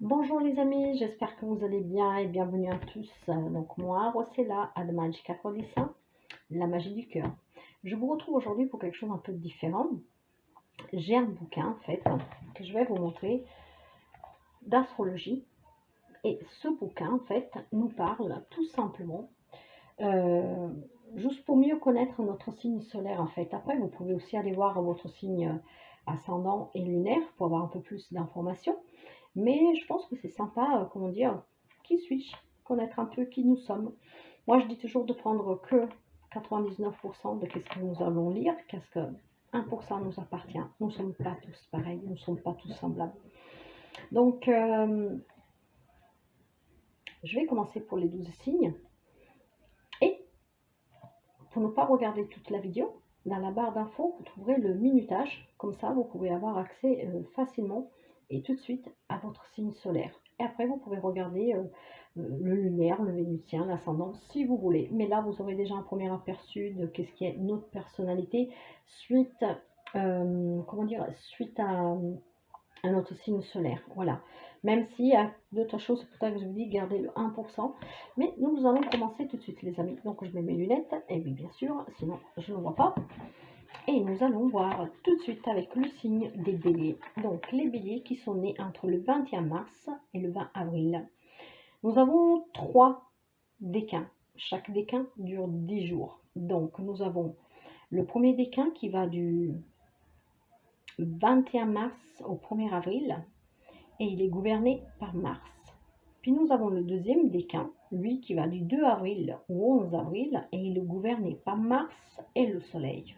Bonjour les amis, j'espère que vous allez bien et bienvenue à tous. Donc moi, Rossella, Ad Magica Codissa, la magie du cœur. Je vous retrouve aujourd'hui pour quelque chose un peu différent. J'ai un bouquin en fait que je vais vous montrer d'astrologie. Et ce bouquin en fait nous parle tout simplement euh, juste pour mieux connaître notre signe solaire en fait. Après, vous pouvez aussi aller voir votre signe ascendant et lunaire pour avoir un peu plus d'informations. Mais je pense que c'est sympa, comment dire, qui suis-je? Connaître un peu qui nous sommes. Moi, je dis toujours de prendre que 99% de ce que nous allons lire, qu'est-ce que 1% nous appartient. Nous ne sommes pas tous pareils, nous ne sommes pas tous semblables. Donc, je vais commencer pour les 12 signes. Et pour ne pas regarder toute la vidéo, dans la barre d'infos, vous trouverez le minutage. Comme ça, vous pouvez avoir accès facilement et tout de suite à votre signe solaire. Et après, vous pouvez regarder le lunaire, le vénusien, l'ascendant, si vous voulez. Mais là, vous aurez déjà un premier aperçu de qu'est-ce qui est notre personnalité suite, comment dire, suite à notre signe solaire. Voilà. Même s'il y a d'autres choses, c'est pour ça que je vous dis gardez le 1%. Mais nous allons commencer tout de suite, les amis. Donc, je mets mes lunettes. Et oui, bien sûr, sinon je ne vois pas. Et nous allons voir tout de suite avec le signe des béliers. Donc, les béliers qui sont nés entre le 21 mars et le 20 avril. Nous avons 3 décans. Chaque décan dure 10 jours. Donc, nous avons le premier décan qui va du 21 mars au 1er avril et il est gouverné par Mars. Puis nous avons le deuxième décan, lui qui va du 2 avril au 11 avril et il est gouverné par Mars et le Soleil.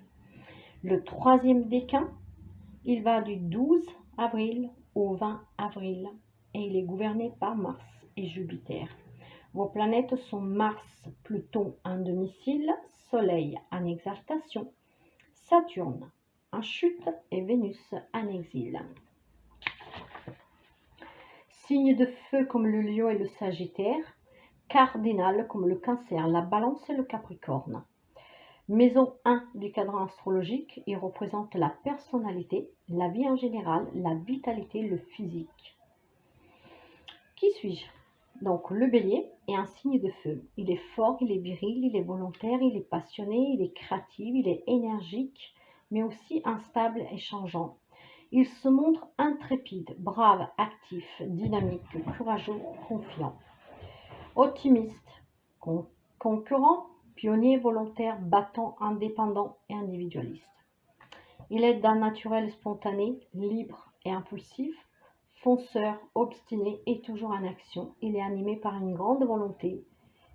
Le troisième décan, il va du 12 avril au 20 avril et il est gouverné par Mars et Jupiter. Vos planètes sont Mars, Pluton en domicile, Soleil en exaltation, Saturne en chute et Vénus en exil. Signes de feu comme le lion et le sagittaire, cardinal comme le cancer, la balance et le capricorne. Maison 1 du cadran astrologique, il représente la personnalité, la vie en général, la vitalité, le physique. Qui suis-je? Donc le bélier est un signe de feu. Il est fort, il est viril, il est volontaire, il est passionné, il est créatif, il est énergique, mais aussi instable et changeant. Il se montre intrépide, brave, actif, dynamique, courageux, confiant, optimiste, concurrent, pionnier, volontaire, battant, indépendant et individualiste. Il est d'un naturel spontané, libre et impulsif, fonceur, obstiné et toujours en action. Il est animé par une grande volonté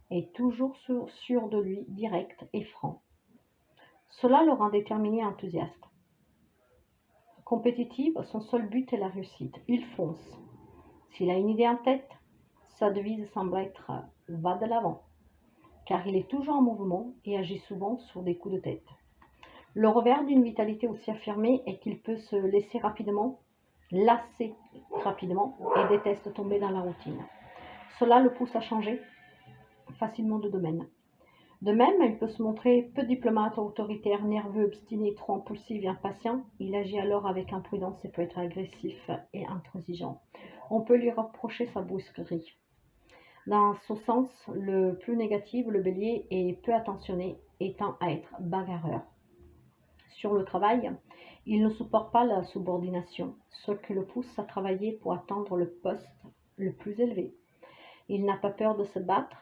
et toujours sûr de lui, direct et franc. Cela le rend déterminé et enthousiaste. Compétitif, son seul but est la réussite. Il fonce. S'il a une idée en tête, sa devise semble être « va de l'avant », car il est toujours en mouvement et agit souvent sur des coups de tête. Le revers d'une vitalité aussi affirmée est qu'il peut se laisser lasser rapidement et déteste tomber dans la routine. Cela le pousse à changer facilement de domaine. De même, il peut se montrer peu diplomate, autoritaire, nerveux, obstiné, trop impulsif et impatient. Il agit alors avec imprudence et peut être agressif et intransigeant. On peut lui reprocher sa brusquerie. Dans ce sens, le plus négatif, le bélier est peu attentionné et tend à être bagarreur. Sur le travail, il ne supporte pas la subordination, ce qui le pousse à travailler pour atteindre le poste le plus élevé. Il n'a pas peur de se battre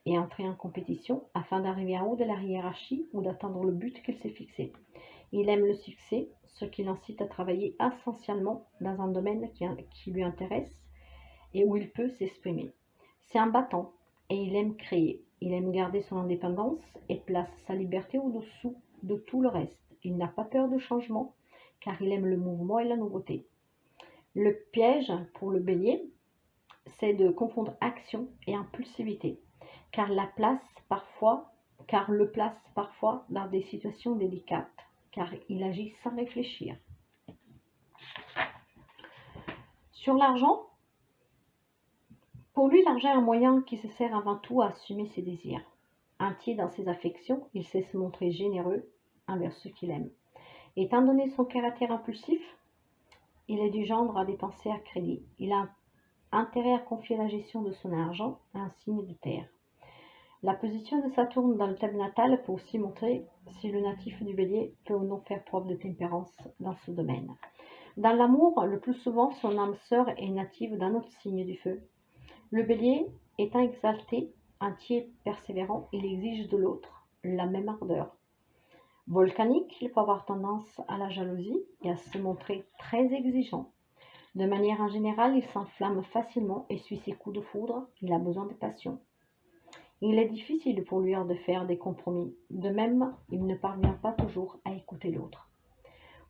et entrer en compétition afin d'arriver en haut de la hiérarchie ou d'atteindre le but qu'il s'est fixé. Il aime le succès, ce qui l'incite à travailler essentiellement dans un domaine qui lui intéresse et où il peut s'exprimer. C'est un battant et il aime créer. Il aime garder son indépendance et place sa liberté au-dessous de tout le reste. Il n'a pas peur de changement car il aime le mouvement et la nouveauté. Le piège pour le bélier, c'est de confondre action et impulsivité, car le place parfois dans des situations délicates, car il agit sans réfléchir. Sur l'argent, pour lui, l'argent est un moyen qui se sert avant tout à assumer ses désirs. Entier dans ses affections, il sait se montrer généreux envers ceux qu'il aime. Étant donné son caractère impulsif, il est du genre à dépenser à crédit. Il a intérêt à confier la gestion de son argent à un signe de terre. La position de Saturne dans le thème natal peut aussi montrer si le natif du Bélier peut ou non faire preuve de tempérance dans ce domaine. Dans l'amour, le plus souvent, son âme sœur est native d'un autre signe du feu. Le Bélier étant exalté, entier, persévérant, il exige de l'autre la même ardeur. Volcanique, il peut avoir tendance à la jalousie et à se montrer très exigeant. De manière en générale, il s'enflamme facilement et suit ses coups de foudre, il a besoin de passion. Il est difficile pour lui de faire des compromis. De même, il ne parvient pas toujours à écouter l'autre.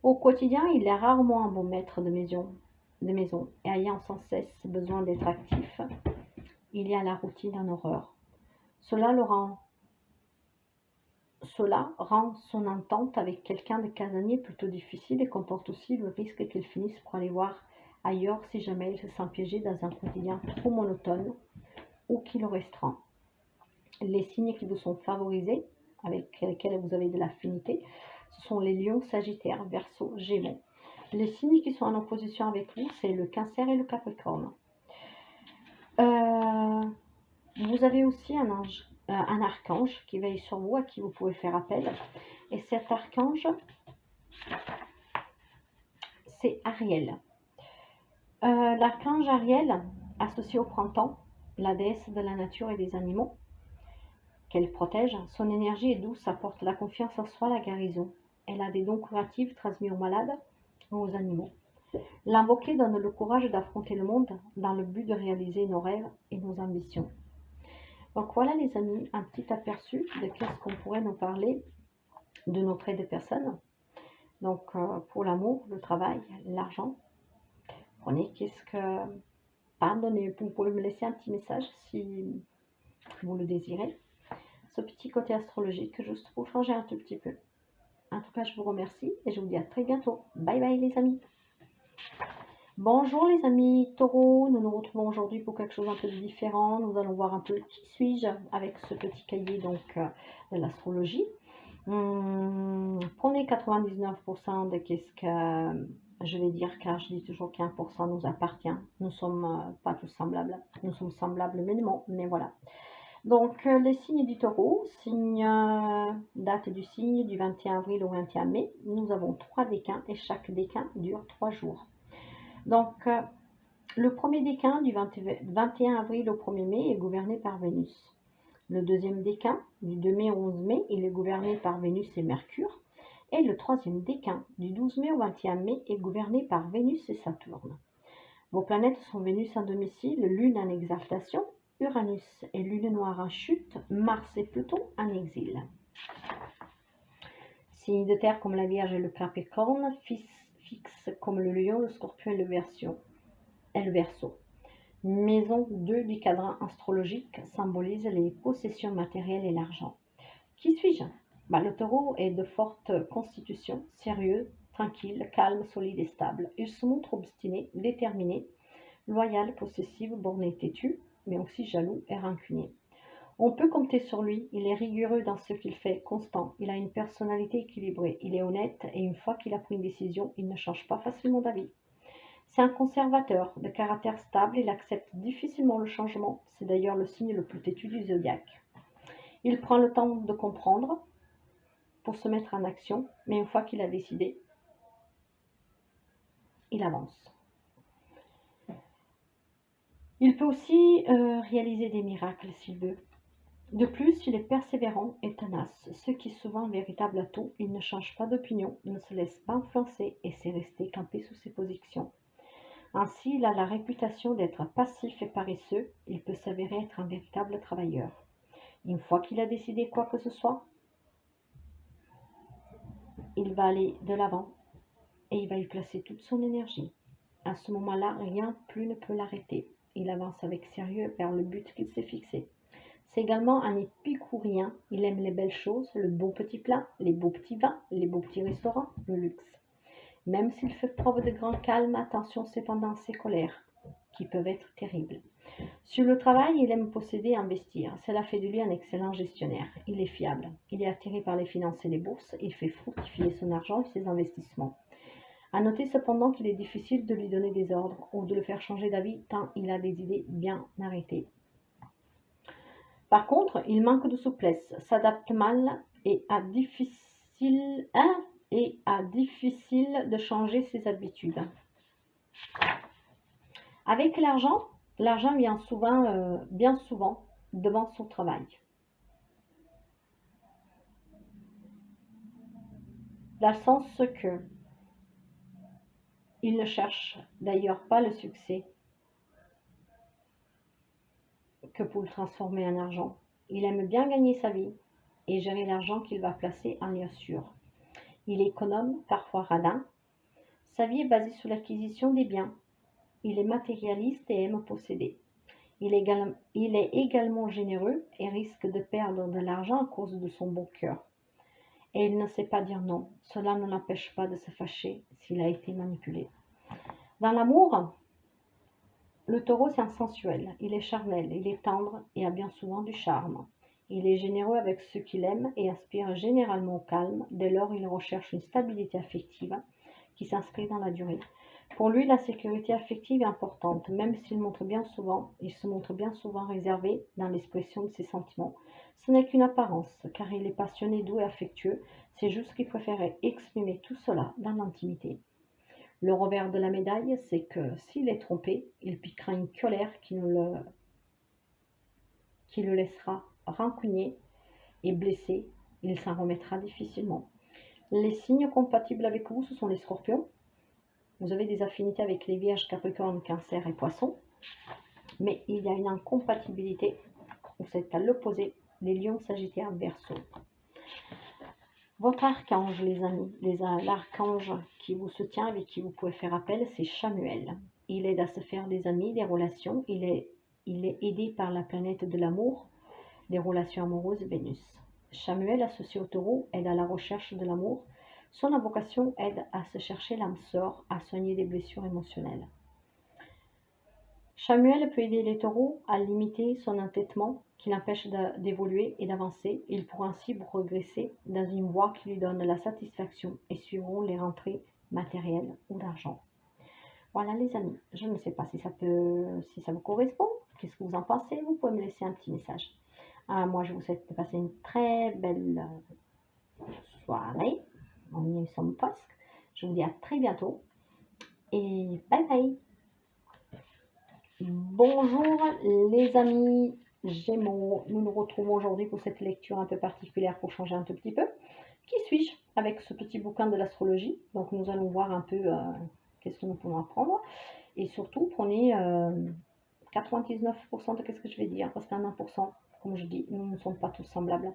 Au quotidien, il est rarement un bon maître de maison et ayant sans cesse besoin d'être actif, il y a la routine en horreur. Cela rend son entente avec quelqu'un de casanier plutôt difficile et comporte aussi le risque qu'il finisse par aller voir ailleurs si jamais il se sent piégé dans un quotidien trop monotone ou qui le restreint. Les signes qui vous sont favorisés, avec lesquels vous avez de l'affinité, ce sont les lions, sagittaires, verseau, gémeaux. Les signes qui sont en opposition avec vous, c'est le cancer et le capricorne. Vous avez aussi un archange qui veille sur vous, à qui vous pouvez faire appel. Et cet archange, c'est Ariel. L'archange Ariel, associé au printemps, la déesse de la nature et des animaux, qu'elle protège, son énergie est douce, apporte la confiance en soi, la guérison. Elle a des dons curatifs transmis aux malades ou aux animaux. L'invoquer donne le courage d'affronter le monde dans le but de réaliser nos rêves et nos ambitions. Donc voilà les amis, un petit aperçu de qu'est-ce qu'on pourrait nous parler de nos traits de personne. Donc pour l'amour, le travail, l'argent, prenez qu'est-ce que... Pardonnez, vous pouvez me laisser un petit message si vous le désirez. Ce petit côté astrologique, juste pour changer un tout petit peu. En tout cas, je vous remercie et je vous dis à très bientôt. Bye bye les amis. Bonjour les amis Taureau, nous nous retrouvons aujourd'hui pour quelque chose un peu différent. Nous allons voir un peu qui suis-je avec ce petit cahier donc de l'astrologie. Prenez 99% de qu'est-ce que je vais dire, car je dis toujours qu'1% nous appartient. Nous ne sommes pas tous semblables. Nous sommes semblables mais voilà. Donc, les signes du taureau, date du signe du 21 avril au 21 mai. Nous avons 3 décans et chaque décan dure 3 jours. Donc, le premier décan du 21 avril au 1er mai est gouverné par Vénus. Le deuxième décan du 2 mai au 11 mai, il est gouverné par Vénus et Mercure. Et le troisième décan du 12 mai au 21 mai est gouverné par Vénus et Saturne. Vos planètes sont Vénus en domicile, Lune en exaltation, Uranus et Lune noire en chute, Mars et Pluton en exil. Signes de terre comme la Vierge et le Capricorne, fixe comme le Lion, le Scorpion et le Verseau. Maison 2 du cadran astrologique symbolise les possessions matérielles et l'argent. Qui suis-je? Le taureau est de forte constitution, sérieux, tranquille, calme, solide et stable. Il se montre obstiné, déterminé, loyal, possessif, borné, têtu, mais aussi jaloux et rancunier. On peut compter sur lui, il est rigoureux dans ce qu'il fait, constant, il a une personnalité équilibrée, il est honnête et une fois qu'il a pris une décision, il ne change pas facilement d'avis. C'est un conservateur, de caractère stable, il accepte difficilement le changement, c'est d'ailleurs le signe le plus têtu du zodiaque. Il prend le temps de comprendre pour se mettre en action, mais une fois qu'il a décidé, il avance. Il peut aussi réaliser des miracles s'il veut. De plus, il est persévérant et tenace, ce qui est souvent un véritable atout. Il ne change pas d'opinion, ne se laisse pas influencer et sait rester campé sous ses positions. Ainsi, il a la réputation d'être passif et paresseux. Il peut s'avérer être un véritable travailleur. Une fois qu'il a décidé quoi que ce soit, il va aller de l'avant et il va y placer toute son énergie. À ce moment-là, rien plus ne peut l'arrêter. Il avance avec sérieux vers le but qu'il s'est fixé. C'est également un épicurien. Il aime les belles choses, le beau petit plat, les beaux petits vins, les beaux petits restaurants, le luxe. Même s'il fait preuve de grand calme, attention cependant à ses colères, qui peuvent être terribles. Sur le travail, il aime posséder et investir. Cela fait de lui un excellent gestionnaire. Il est fiable. Il est attiré par les finances et les bourses. Il fait fructifier son argent et ses investissements. À noter cependant qu'il est difficile de lui donner des ordres ou de le faire changer d'avis tant il a des idées bien arrêtées. Par contre, il manque de souplesse, s'adapte mal et a difficile de changer ses habitudes. Avec l'argent vient bien souvent devant son travail. Dans le sens que il ne cherche d'ailleurs pas le succès que pour le transformer en argent. Il aime bien gagner sa vie et gérer l'argent qu'il va placer en lieu sûr. Il est économe, parfois radin. Sa vie est basée sur l'acquisition des biens. Il est matérialiste et aime posséder. Il est également généreux et risque de perdre de l'argent à cause de son bon cœur. Et il ne sait pas dire non. Cela ne l'empêche pas de se fâcher s'il a été manipulé. Dans l'amour, le taureau c'est un sensuel. Il est charnel, il est tendre et a bien souvent du charme. Il est généreux avec ceux qu'il aime et aspire généralement au calme. Dès lors, il recherche une stabilité affective qui s'inscrit dans la durée. Pour lui, la sécurité affective est importante, même s'il se montre bien souvent réservé dans l'expression de ses sentiments. Ce n'est qu'une apparence, car il est passionné, doux et affectueux. C'est juste qu'il préférait exprimer tout cela dans l'intimité. Le revers de la médaille, c'est que s'il est trompé, il piquera une colère qui le laissera rancunier et blessé. Il s'en remettra difficilement. Les signes compatibles avec vous, ce sont les scorpions. Vous avez des affinités avec les vierges, capricornes, cancer et poissons. Mais il y a une incompatibilité où c'est à l'opposé, les lions, sagittaires, verseau. Votre archange, les amis, l'archange qui vous soutient, avec qui vous pouvez faire appel, c'est Chamuel. Il aide à se faire des amis, des relations. Il est aidé par la planète de l'amour, des relations amoureuses, Vénus. Chamuel, associé au taureau, aide à la recherche de l'amour. Son invocation aide à se chercher l'âme sœur, à soigner des blessures émotionnelles. Chamuel peut aider les taureaux à limiter son entêtement qui l'empêche d'évoluer et d'avancer. Il pourra ainsi progresser dans une voie qui lui donne la satisfaction et suivront les rentrées matérielles ou d'argent. Voilà les amis, je ne sais pas si ça vous correspond. Qu'est-ce que vous en pensez? Vous pouvez me laisser un petit message. Moi, je vous souhaite de passer une très belle soirée. On y sommes presque. Je vous dis à très bientôt. Et bye bye. Bonjour les amis Gémeaux. Nous nous retrouvons aujourd'hui pour cette lecture un peu particulière pour changer un tout petit peu. Qui suis-je avec ce petit bouquin de l'astrologie? Donc nous allons voir un peu qu'est-ce que nous pouvons apprendre. Et surtout, prenez 99% de ce que je vais dire, parce qu'un 1%, comme je dis, nous ne sommes pas tous semblables.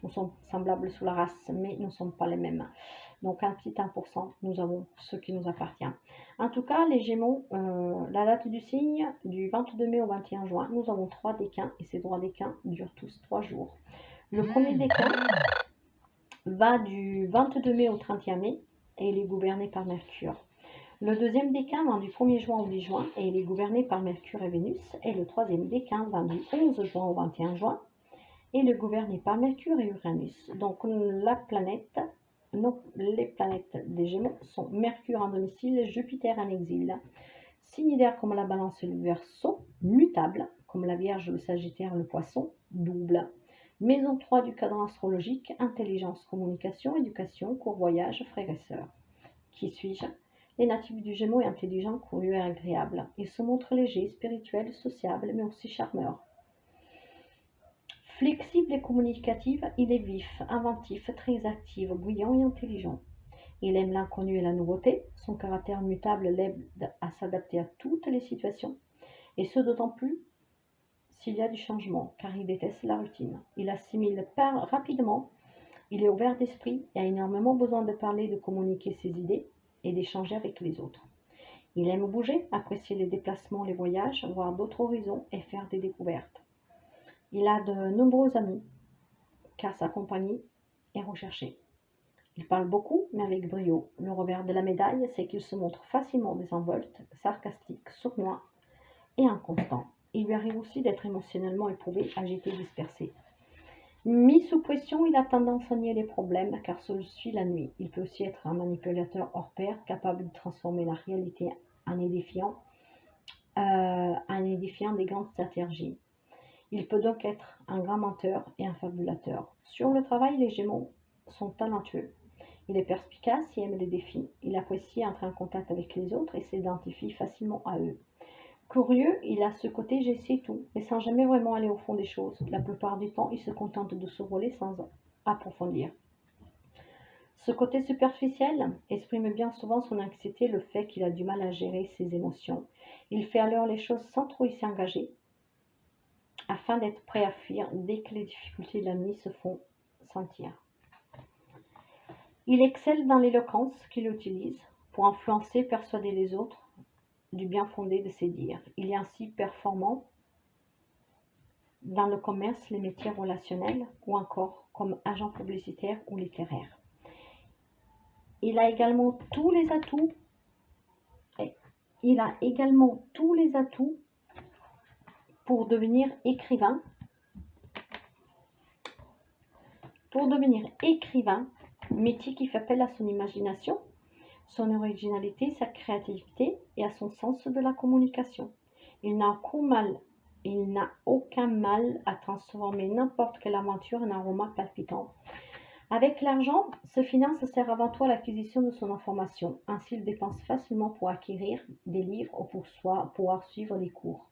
Nous sommes semblables sous la race, mais nous ne sommes pas les mêmes. Donc un petit 1%, nous avons ce qui nous appartient. En tout cas, les Gémeaux, la date du signe, du 22 mai au 21 juin, nous avons 3 décans, et ces 3 décans durent tous 3 jours. Le premier décan va du 22 mai au 31 mai, et il est gouverné par Mercure. Le deuxième décan va du 1er juin au 10 juin et il est gouverné par Mercure et Vénus. Et le troisième décan va du 11 juin au 21 juin et il est gouverné par Mercure et Uranus. Donc les planètes des Gémeaux sont Mercure en domicile, Jupiter en exil. Signe d'air comme la Balance et le Verseau, mutable comme la Vierge, le Sagittaire, le Poisson, double. Maison 3 du cadran astrologique, intelligence, communication, éducation, court voyage, frères et sœurs. Qui suis-je? Les natifs du Gémeaux est intelligent, curieux et agréable. Il se montre léger, spirituel, sociable, mais aussi charmeur. Flexible et communicatif, il est vif, inventif, très actif, brillant et intelligent. Il aime l'inconnu et la nouveauté. Son caractère mutable l'aide à s'adapter à toutes les situations, et ce d'autant plus s'il y a du changement, car il déteste la routine. Il assimile rapidement, il est ouvert d'esprit et a énormément besoin de parler, de communiquer ses idées et d'échanger avec les autres. Il aime bouger, apprécier les déplacements, les voyages, voir d'autres horizons et faire des découvertes. Il a de nombreux amis, car sa compagnie est recherchée. Il parle beaucoup, mais avec brio. Le revers de la médaille, c'est qu'il se montre facilement désinvolte, sarcastique, sournois et inconstant. Il lui arrive aussi d'être émotionnellement éprouvé, agité, dispersé. Mis sous pression, il a tendance à nier les problèmes car celui-ci la nuit. Il peut aussi être un manipulateur hors pair, capable de transformer la réalité en édifiant des grandes stratégies. Il peut donc être un grand menteur et un fabulateur. Sur le travail, les Gémeaux sont talentueux. Il est perspicace et aime les défis. Il apprécie entrer en contact avec les autres et s'identifie facilement à eux. Curieux, il a ce côté je sais tout, mais sans jamais vraiment aller au fond des choses. La plupart du temps, il se contente de survoler sans approfondir. Ce côté superficiel exprime bien souvent son anxiété, le fait qu'il a du mal à gérer ses émotions. Il fait alors les choses sans trop y s'engager, afin d'être prêt à fuir dès que les difficultés de la nuit se font sentir. Il excelle dans l'éloquence qu'il utilise pour influencer et persuader les autres du bien fondé de ses dires. Il est ainsi performant dans le commerce, les métiers relationnels ou encore comme agent publicitaire ou littéraire. Il a également tous les atouts pour devenir écrivain. Métier qui fait appel à son imagination, son originalité, sa créativité et à son sens de la communication. Il n'a aucun mal à transformer n'importe quelle aventure en un roman palpitant. Avec l'argent, ce finance sert avant tout à l'acquisition de son information. Ainsi, il dépense facilement pour acquérir des livres ou pour pouvoir suivre des cours.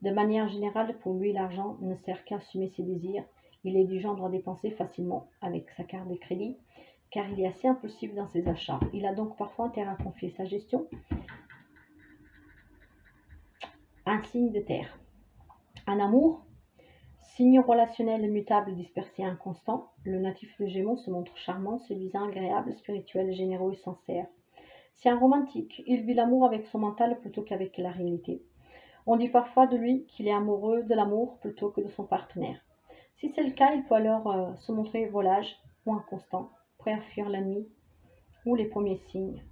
De manière générale, pour lui, l'argent ne sert qu'à assumer ses désirs. Il est du genre à dépenser facilement avec sa carte de crédit, car il est assez impulsif dans ses achats. Il a donc parfois intérêt à confier sa gestion à un signe de terre. En amour, signe relationnel mutable, dispersé, inconstant, le natif de Gémeaux se montre charmant, séduisant, agréable, spirituel, généreux et sincère. C'est un romantique. Il vit l'amour avec son mental plutôt qu'avec la réalité. On dit parfois de lui qu'il est amoureux de l'amour plutôt que de son partenaire. Si c'est le cas, il peut alors se montrer volage ou inconstant, prêt à fuir la nuit ou les premiers signes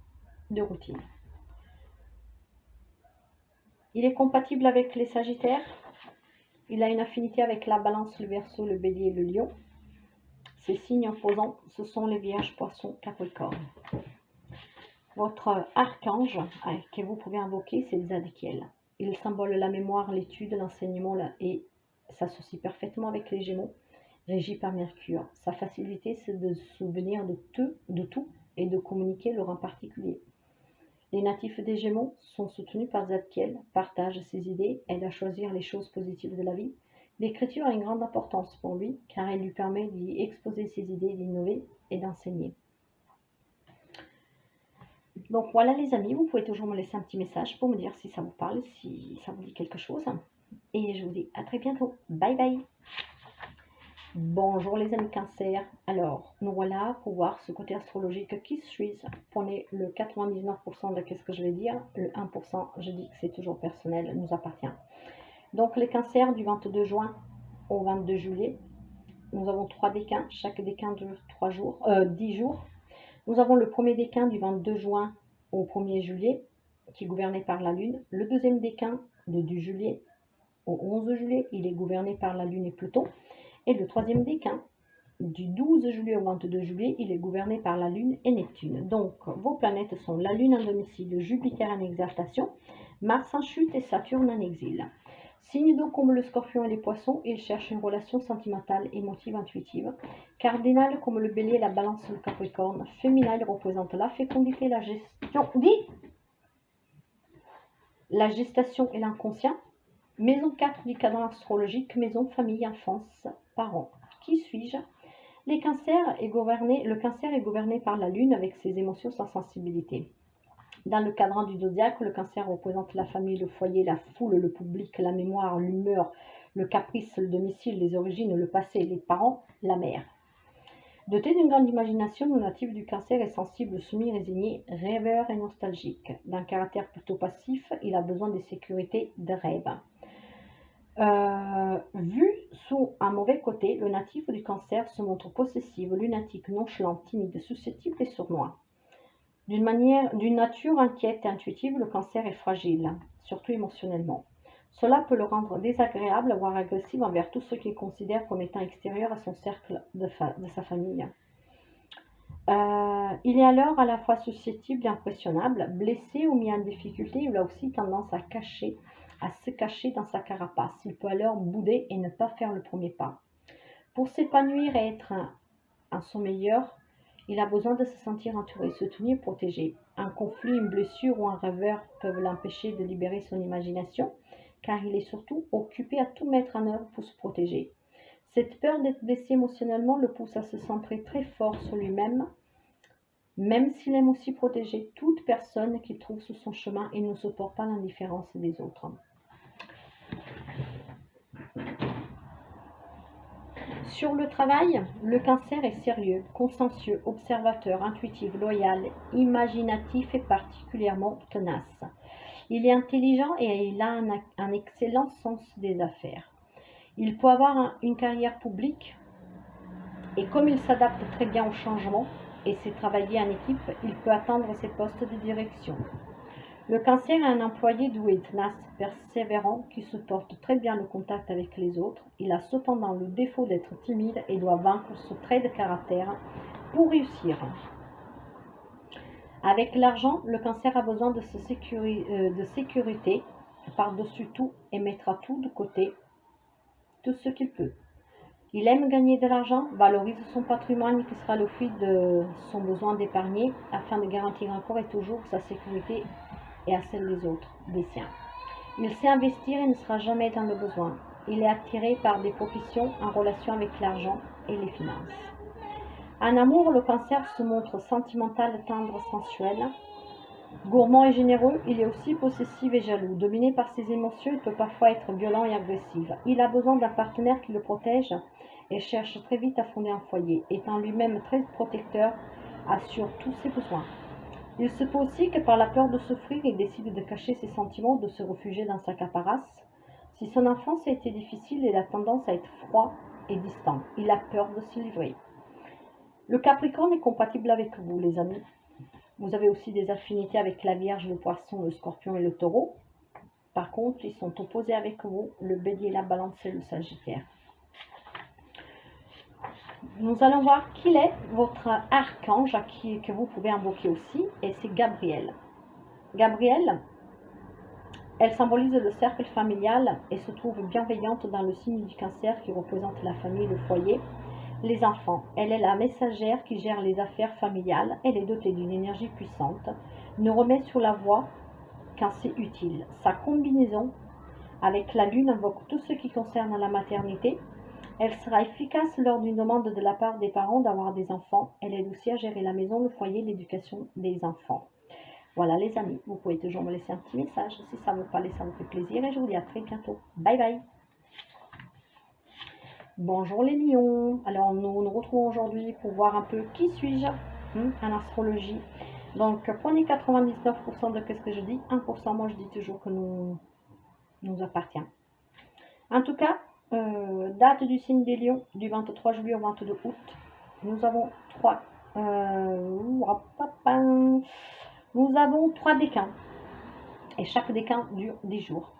de routine. Il est compatible avec les Sagittaires. Il a une affinité avec la Balance, le Verseau, le Bélier et le Lion. Ses signes opposants, ce sont les Vierges, Poissons, Capricorne. Votre archange que vous pouvez invoquer, c'est Zadkiel. Il symbole la mémoire, l'étude, l'enseignement et s'associe parfaitement avec les Gémeaux, régis par Mercure. Sa facilité, c'est de se souvenir de tout et de communiquer le rang particulier. Les natifs des Gémeaux sont soutenus par Zadkiel, partagent ses idées, aident à choisir les choses positives de la vie. L'écriture a une grande importance pour lui, car elle lui permet d'y exposer ses idées, d'innover et d'enseigner. Donc voilà les amis, vous pouvez toujours me laisser un petit message pour me dire si ça vous parle, si ça vous dit quelque chose. Et je vous dis à très bientôt. Bye bye. Bonjour les amis Cancer. Alors, nous voilà pour voir ce côté astrologique qui suis. Prenez le 99% de ce que je vais dire. Le 1%, je dis que c'est toujours personnel, nous appartient. Donc les cancers du 22 juin au 22 juillet. Nous avons 3 décans. Chaque décan dure 10 jours. Nous avons le premier décan du 22 juin au 1er juillet, qui est gouverné par la Lune. Le deuxième décan du juillet au 11 juillet, il est gouverné par la Lune et Pluton. Et le troisième décan du 12 juillet au 22 juillet, il est gouverné par la Lune et Neptune. Donc, vos planètes sont la Lune en domicile, Jupiter en exaltation, Mars en chute et Saturne en exil. Signes d'eau comme le Scorpion et les Poissons, ils cherchent une relation sentimentale, émotive, intuitive. Cardinal comme le Bélier, la Balance et le Capricorne. Féminin, il représente la fécondité, la gestation et l'inconscient. Maison 4 du cadran astrologique, maison, famille, enfance, parents. Qui suis-je? Le cancer est gouverné par la Lune avec ses émotions, sa sensibilité. Dans le cadran du zodiaque, le cancer représente la famille, le foyer, la foule, le public, la mémoire, l'humeur, le caprice, le domicile, les origines, le passé, les parents, la mère. Doté d'une grande imagination, le natif du cancer est sensible, soumis, résigné, rêveur et nostalgique. D'un caractère plutôt passif, il a besoin de sécurité, de rêve. Vu sous un mauvais côté, le natif du cancer se montre possessif, lunatique, nonchalant, timide, susceptible et sournois. D'une nature inquiète et intuitive, le cancer est fragile, surtout émotionnellement. Cela peut le rendre désagréable, voire agressif envers tous ceux qu'il considère comme étant extérieurs à son cercle de sa famille. Il est alors à la fois susceptible et impressionnable, blessé ou mis en difficulté, il a aussi tendance à se cacher dans sa carapace. Il peut alors bouder et ne pas faire le premier pas. Pour s'épanouir et être à son meilleur, il a besoin de se sentir entouré, soutenu, protégé. Un conflit, une blessure ou un revers peuvent l'empêcher de libérer son imagination, car il est surtout occupé à tout mettre en œuvre pour se protéger. Cette peur d'être blessé émotionnellement le pousse à se centrer très fort sur lui-même, même s'il aime aussi protéger toute personne qu'il trouve sur son chemin et ne supporte pas l'indifférence des autres. Sur le travail, le Cancer est sérieux, consciencieux, observateur, intuitif, loyal, imaginatif et particulièrement tenace. Il est intelligent et il a un excellent sens des affaires. Il peut avoir une carrière publique et comme il s'adapte très bien au changement et sait travailler en équipe, il peut atteindre ses postes de direction. Le Cancer est un employé doué, tenace, persévérant, qui supporte très bien le contact avec les autres. Il a cependant le défaut d'être timide et doit vaincre ce trait de caractère pour réussir. Avec l'argent, le Cancer a besoin de sécurité par-dessus tout et mettra tout de côté, tout ce qu'il peut. Il aime gagner de l'argent, valorise son patrimoine qui sera le fruit de son besoin d'épargner afin de garantir encore et toujours sa sécurité et à celle des autres, des siens. Il sait investir et ne sera jamais dans le besoin. Il est attiré par des professions en relation avec l'argent et les finances. En amour, le Cancer se montre sentimental, tendre, sensuel. Gourmand et généreux, il est aussi possessif et jaloux. Dominé par ses émotions, il peut parfois être violent et agressif. Il a besoin d'un partenaire qui le protège et cherche très vite à fonder un foyer. Étant lui-même très protecteur, assure tous ses besoins. Il se peut aussi que par la peur de souffrir, il décide de cacher ses sentiments, de se réfugier dans sa carapace. Si son enfance a été difficile, il a tendance à être froid et distant. Il a peur de se livrer. Le Capricorne est compatible avec vous, les amis. Vous avez aussi des affinités avec la Vierge, le Poisson, le Scorpion et le Taureau. Par contre, ils sont opposés avec vous, le Bélier, la Balance et le Sagittaire. Nous allons voir qui est votre archange que vous pouvez invoquer aussi, et c'est Gabrielle. Gabrielle, elle symbolise le cercle familial et se trouve bienveillante dans le signe du Cancer qui représente la famille, le foyer, les enfants. Elle est la messagère qui gère les affaires familiales. Elle est dotée d'une énergie puissante, nous remet sur la voie quand c'est utile. Sa combinaison avec la Lune invoque tout ce qui concerne la maternité. Elle sera efficace lors d'une demande de la part des parents d'avoir des enfants. Elle aide aussi à gérer la maison, le foyer, l'éducation des enfants. Voilà les amis, vous pouvez toujours me laisser un petit message. Si ça vous plaît, ça me fait plaisir et je vous dis à très bientôt. Bye bye. Bonjour les lions. Alors nous nous retrouvons aujourd'hui pour voir un peu qui suis-je en astrologie. Donc prenez 99% de ce que je dis, 1% moi je dis toujours que nous appartient. En tout cas, date du signe des lions, du 23 juillet au 22 août. Nous avons trois décans. Et chaque décan dure 10 jours.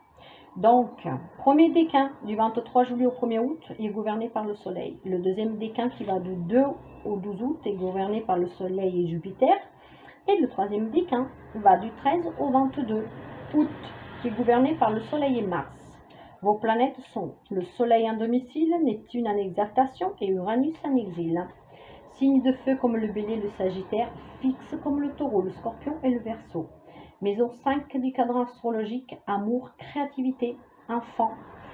Donc, premier décan du 23 juillet au 1er août est gouverné par le Soleil. Le deuxième décan qui va du 2 au 12 août est gouverné par le Soleil et Jupiter. Et le troisième décan va du 13 au 22 août qui est gouverné par le Soleil et Mars. Vos planètes sont le Soleil en domicile, Neptune en exaltation et Uranus en exil. Signes de feu comme le Bélier, le Sagittaire, fixes comme le Taureau, le Scorpion et le Verseau. Maison 5 du cadran astrologique, amour, créativité, enfant,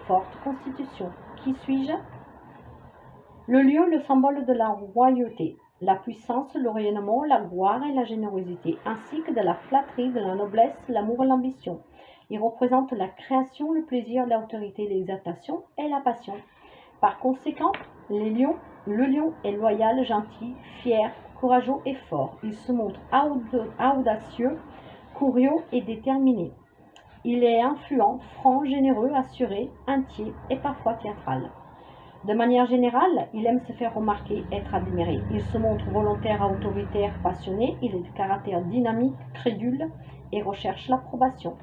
forte constitution. Qui suis-je? Le lion, le symbole de la royauté, la puissance, le rayonnement, la gloire et la générosité, ainsi que de la flatterie, de la noblesse, l'amour et l'ambition. Il représente la création, le plaisir, l'autorité, l'exaltation et la passion. Par conséquent, le lion est loyal, gentil, fier, courageux et fort. Il se montre audacieux, curieux et déterminé. Il est influent, franc, généreux, assuré, entier et parfois théâtral. De manière générale, il aime se faire remarquer, être admiré. Il se montre volontaire, autoritaire, passionné. Il est de caractère dynamique, crédule et recherche l'approbation.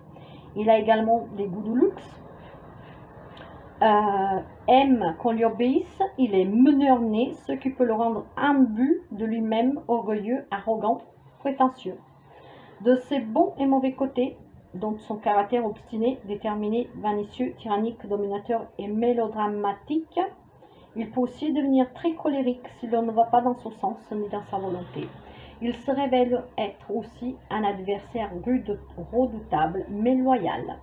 Il a également des goûts de luxe, aime qu'on lui obéisse, il est meneur né, ce qui peut le rendre imbu de lui-même, orgueilleux, arrogant, prétentieux. De ses bons et mauvais côtés, dont son caractère obstiné, déterminé, vaniteux, tyrannique, dominateur et mélodramatique, il peut aussi devenir très colérique si l'on ne va pas dans son sens ni dans sa volonté. Il se révèle être aussi un adversaire redoutable mais loyal.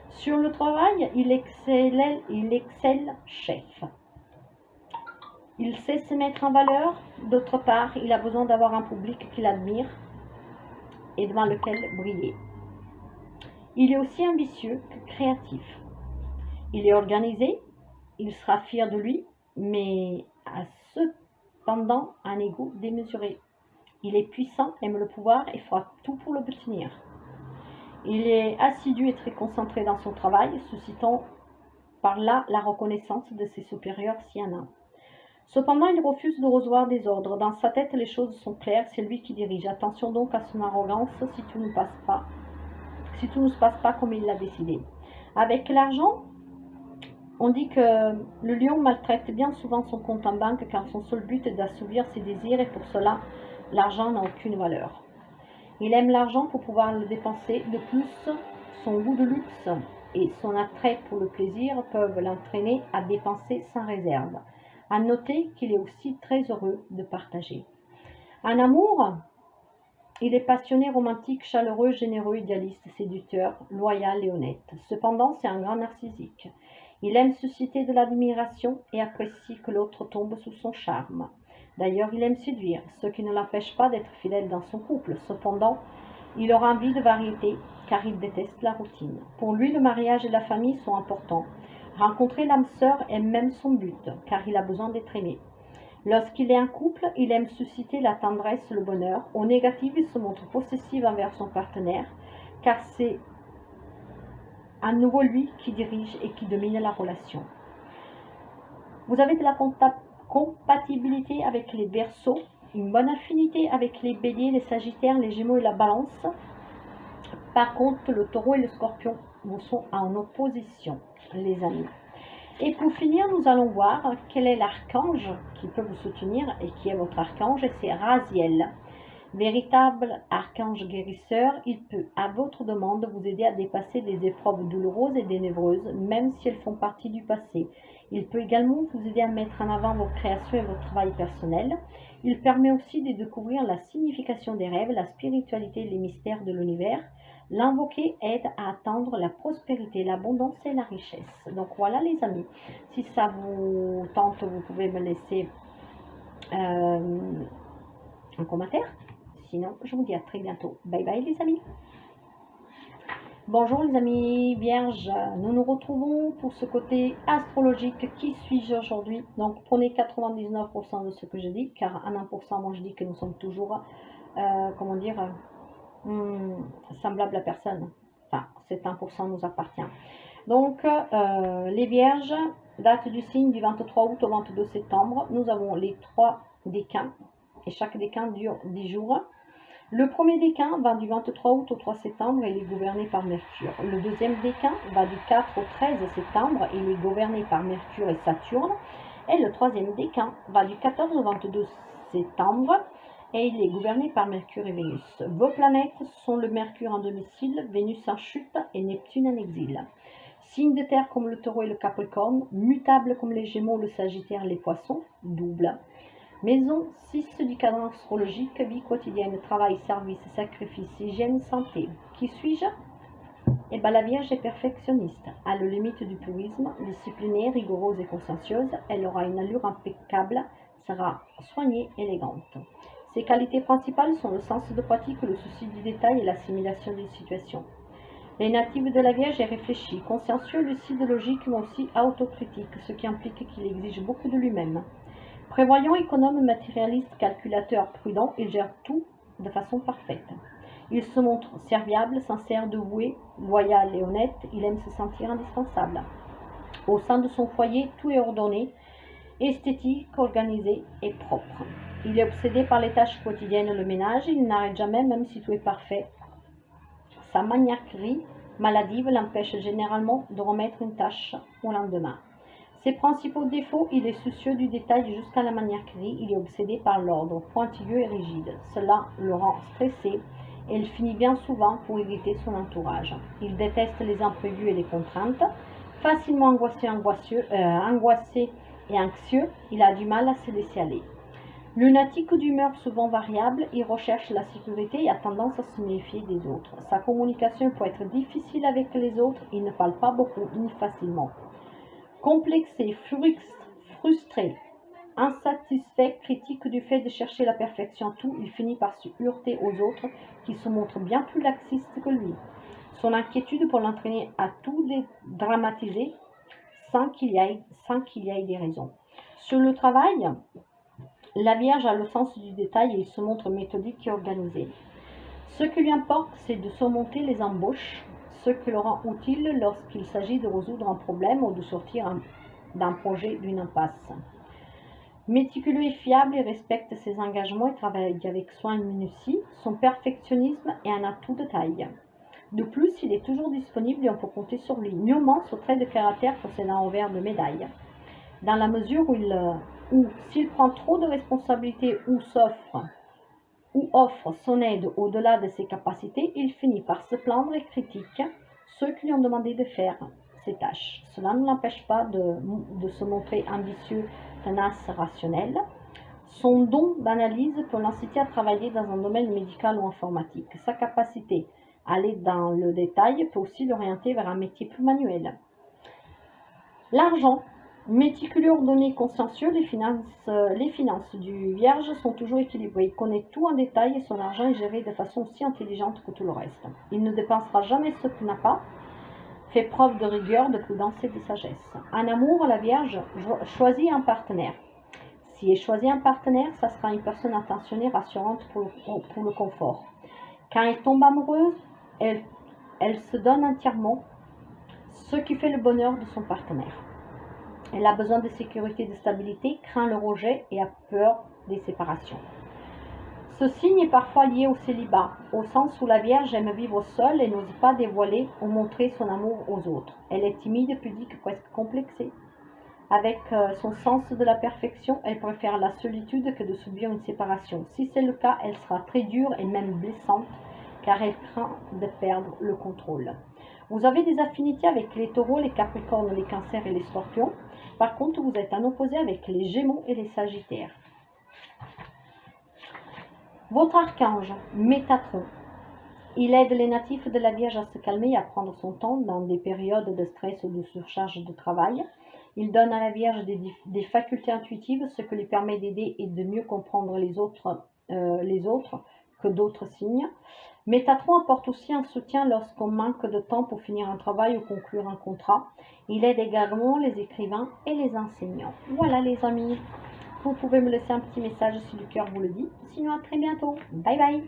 Sur le travail, il excelle chef. Il sait se mettre en valeur. D'autre part, il a besoin d'avoir un public qui l'admire et devant lequel briller. Il est aussi ambitieux que créatif. Il est organisé, il sera fier de lui, mais a cependant un ego démesuré. Il est puissant, aime le pouvoir et fera tout pour l'obtenir. Il est assidu et très concentré dans son travail, suscitant par là la reconnaissance de ses supérieurs s'il y en a. Cependant, il refuse de recevoir des ordres. Dans sa tête, les choses sont claires, c'est lui qui dirige. Attention donc à son arrogance si tout ne se passe pas comme il l'a décidé. Avec l'argent, on dit que le lion maltraite bien souvent son compte en banque car son seul but est d'assouvir ses désirs et pour cela, l'argent n'a aucune valeur. Il aime l'argent pour pouvoir le dépenser. De plus, son goût de luxe et son attrait pour le plaisir peuvent l'entraîner à dépenser sans réserve. À noter qu'il est aussi très heureux de partager. En amour, il est passionné, romantique, chaleureux, généreux, idéaliste, séducteur, loyal et honnête. Cependant, c'est un grand narcissique. Il aime susciter de l'admiration et apprécie que l'autre tombe sous son charme. D'ailleurs, il aime séduire, ce qui ne l'empêche pas d'être fidèle dans son couple. Cependant, il aura envie de variété, car il déteste la routine. Pour lui, le mariage et la famille sont importants. Rencontrer l'âme sœur est même son but, car il a besoin d'être aimé. Lorsqu'il est en couple, il aime susciter la tendresse, le bonheur. Au négatif, il se montre possessif envers son partenaire, car c'est à nouveau lui qui dirige et qui domine la relation. Vous avez de la compatibilité avec les Verseaux, une bonne affinité avec les Béliers, les Sagittaires, les Gémeaux et la Balance. Par contre, le Taureau et le Scorpion vous sont en opposition, les amis. Et pour finir, nous allons voir quel est l'archange qui peut vous soutenir et qui est votre archange, et c'est Raziel. Véritable archange guérisseur, il peut, à votre demande, vous aider à dépasser des épreuves douloureuses et ténébreuses, même si elles font partie du passé. Il peut également vous aider à mettre en avant vos créations et votre travail personnel. Il permet aussi de découvrir la signification des rêves, la spiritualité et les mystères de l'univers. L'invoquer aide à atteindre la prospérité, l'abondance et la richesse. Donc voilà les amis, si ça vous tente, vous pouvez me laisser un commentaire. Sinon, je vous dis à très bientôt. Bye bye les amis. Bonjour les amis vierges, nous nous retrouvons pour ce côté astrologique. Qui suis-je aujourd'hui? Donc prenez 99% de ce que je dis, car à 1%, moi je dis que nous sommes toujours, semblables à personne. Enfin, cet 1% nous appartient. Donc, les vierges, date du signe du 23 août au 22 septembre. Nous avons les 3 décans, et chaque décan dure 10 jours. Le premier décan va du 23 août au 3 septembre et il est gouverné par Mercure. Le deuxième décan va du 4 au 13 septembre et il est gouverné par Mercure et Saturne. Et le troisième décan va du 14 au 22 septembre et il est gouverné par Mercure et Vénus. Vos planètes sont le Mercure en domicile, Vénus en chute et Neptune en exil. Signes de terre comme le Taureau et le Capricorne, mutables comme les Gémeaux, le Sagittaire, les Poissons, double. Maison 6 du cadran astrologique, vie quotidienne, travail, service, sacrifice, hygiène, santé. Qui suis-je? Eh bien, la Vierge est perfectionniste, à la limite du purisme, disciplinée, rigoureuse et consciencieuse. Elle aura une allure impeccable, sera soignée, élégante. Ses qualités principales sont le sens de pratique, le souci du détail et l'assimilation des situations. Les natifs de la Vierge est réfléchi, consciencieux, lucide, logique, mais aussi autocritique, ce qui implique qu'il exige beaucoup de lui-même. Prévoyant, économe, matérialiste, calculateur, prudent, il gère tout de façon parfaite. Il se montre serviable, sincère, dévoué, loyal et honnête. Il aime se sentir indispensable. Au sein de son foyer, tout est ordonné, esthétique, organisé et propre. Il est obsédé par les tâches quotidiennes et le ménage. Il n'arrête jamais, même si tout est parfait. Sa maniaquerie maladive l'empêche généralement de remettre une tâche au lendemain. Ses principaux défauts, il est soucieux du détail jusqu'à la maniaquerie, il est obsédé par l'ordre, pointilleux et rigide. Cela le rend stressé et il finit bien souvent pour irriter son entourage. Il déteste les imprévus et les contraintes. Facilement angoissé et anxieux, il a du mal à se laisser aller. Lunatique d'humeur souvent variable, il recherche la sécurité et a tendance à se méfier des autres. Sa communication peut être difficile avec les autres, il ne parle pas beaucoup ni facilement. Complexé, frustré, insatisfait, critique du fait de chercher la perfection en tout, il finit par se heurter aux autres qui se montrent bien plus laxistes que lui. Son inquiétude pour l'entraîner à tout dramatiser sans qu'il y ait des raisons. Sur le travail, la Vierge a le sens du détail et il se montre méthodique et organisé. Ce qui lui importe, c'est de surmonter les embûches, ce qui le rend utile lorsqu'il s'agit de résoudre un problème ou de sortir d'un projet d'une impasse. Méticuleux et fiable, il respecte ses engagements et travaille avec soin et minutie. Son perfectionnisme est un atout de taille. De plus, il est toujours disponible et on peut compter sur lui. Néanmoins, ce trait de caractère possède un revers de médaille. Dans la mesure où s'il prend trop de responsabilités ou offre son aide au-delà de ses capacités, il finit par se plaindre et critique ceux qui lui ont demandé de faire ses tâches. Cela ne l'empêche pas de se montrer ambitieux, tenace, rationnel. Son don d'analyse peut l'inciter à travailler dans un domaine médical ou informatique. Sa capacité à aller dans le détail peut aussi l'orienter vers un métier plus manuel. L'argent. Méticuleux, ordonné, consciencieux, les finances du Vierge sont toujours équilibrées. Il connaît tout en détail et son argent est géré de façon aussi intelligente que tout le reste. Il ne dépensera jamais ce qu'il n'a pas, fait preuve de rigueur, de prudence et de sagesse. En amour, la Vierge choisit un partenaire. Si elle choisit un partenaire, ça sera une personne attentionnée, rassurante pour le confort. Quand elle tombe amoureuse, elle se donne entièrement, ce qui fait le bonheur de son partenaire. Elle a besoin de sécurité et de stabilité, craint le rejet et a peur des séparations. Ce signe est parfois lié au célibat, au sens où la Vierge aime vivre seule et n'ose pas dévoiler ou montrer son amour aux autres. Elle est timide, pudique, presque complexée. Avec son sens de la perfection, elle préfère la solitude que de subir une séparation. Si c'est le cas, elle sera très dure et même blessante, car elle craint de perdre le contrôle. Vous avez des affinités avec les taureaux, les capricornes, les cancers et les scorpions. Par contre, vous êtes en opposé avec les gémeaux et les sagittaires. Votre archange, Métatron. Il aide les natifs de la Vierge à se calmer et à prendre son temps dans des périodes de stress ou de surcharge de travail. Il donne à la Vierge des facultés intuitives, ce qui lui permet d'aider et de mieux comprendre les autres que d'autres signes. Métatron apporte aussi un soutien lorsqu'on manque de temps pour finir un travail ou conclure un contrat. Il aide également les écrivains et les enseignants. Voilà les amis, vous pouvez me laisser un petit message si le cœur vous le dit. Sinon à très bientôt. Bye bye.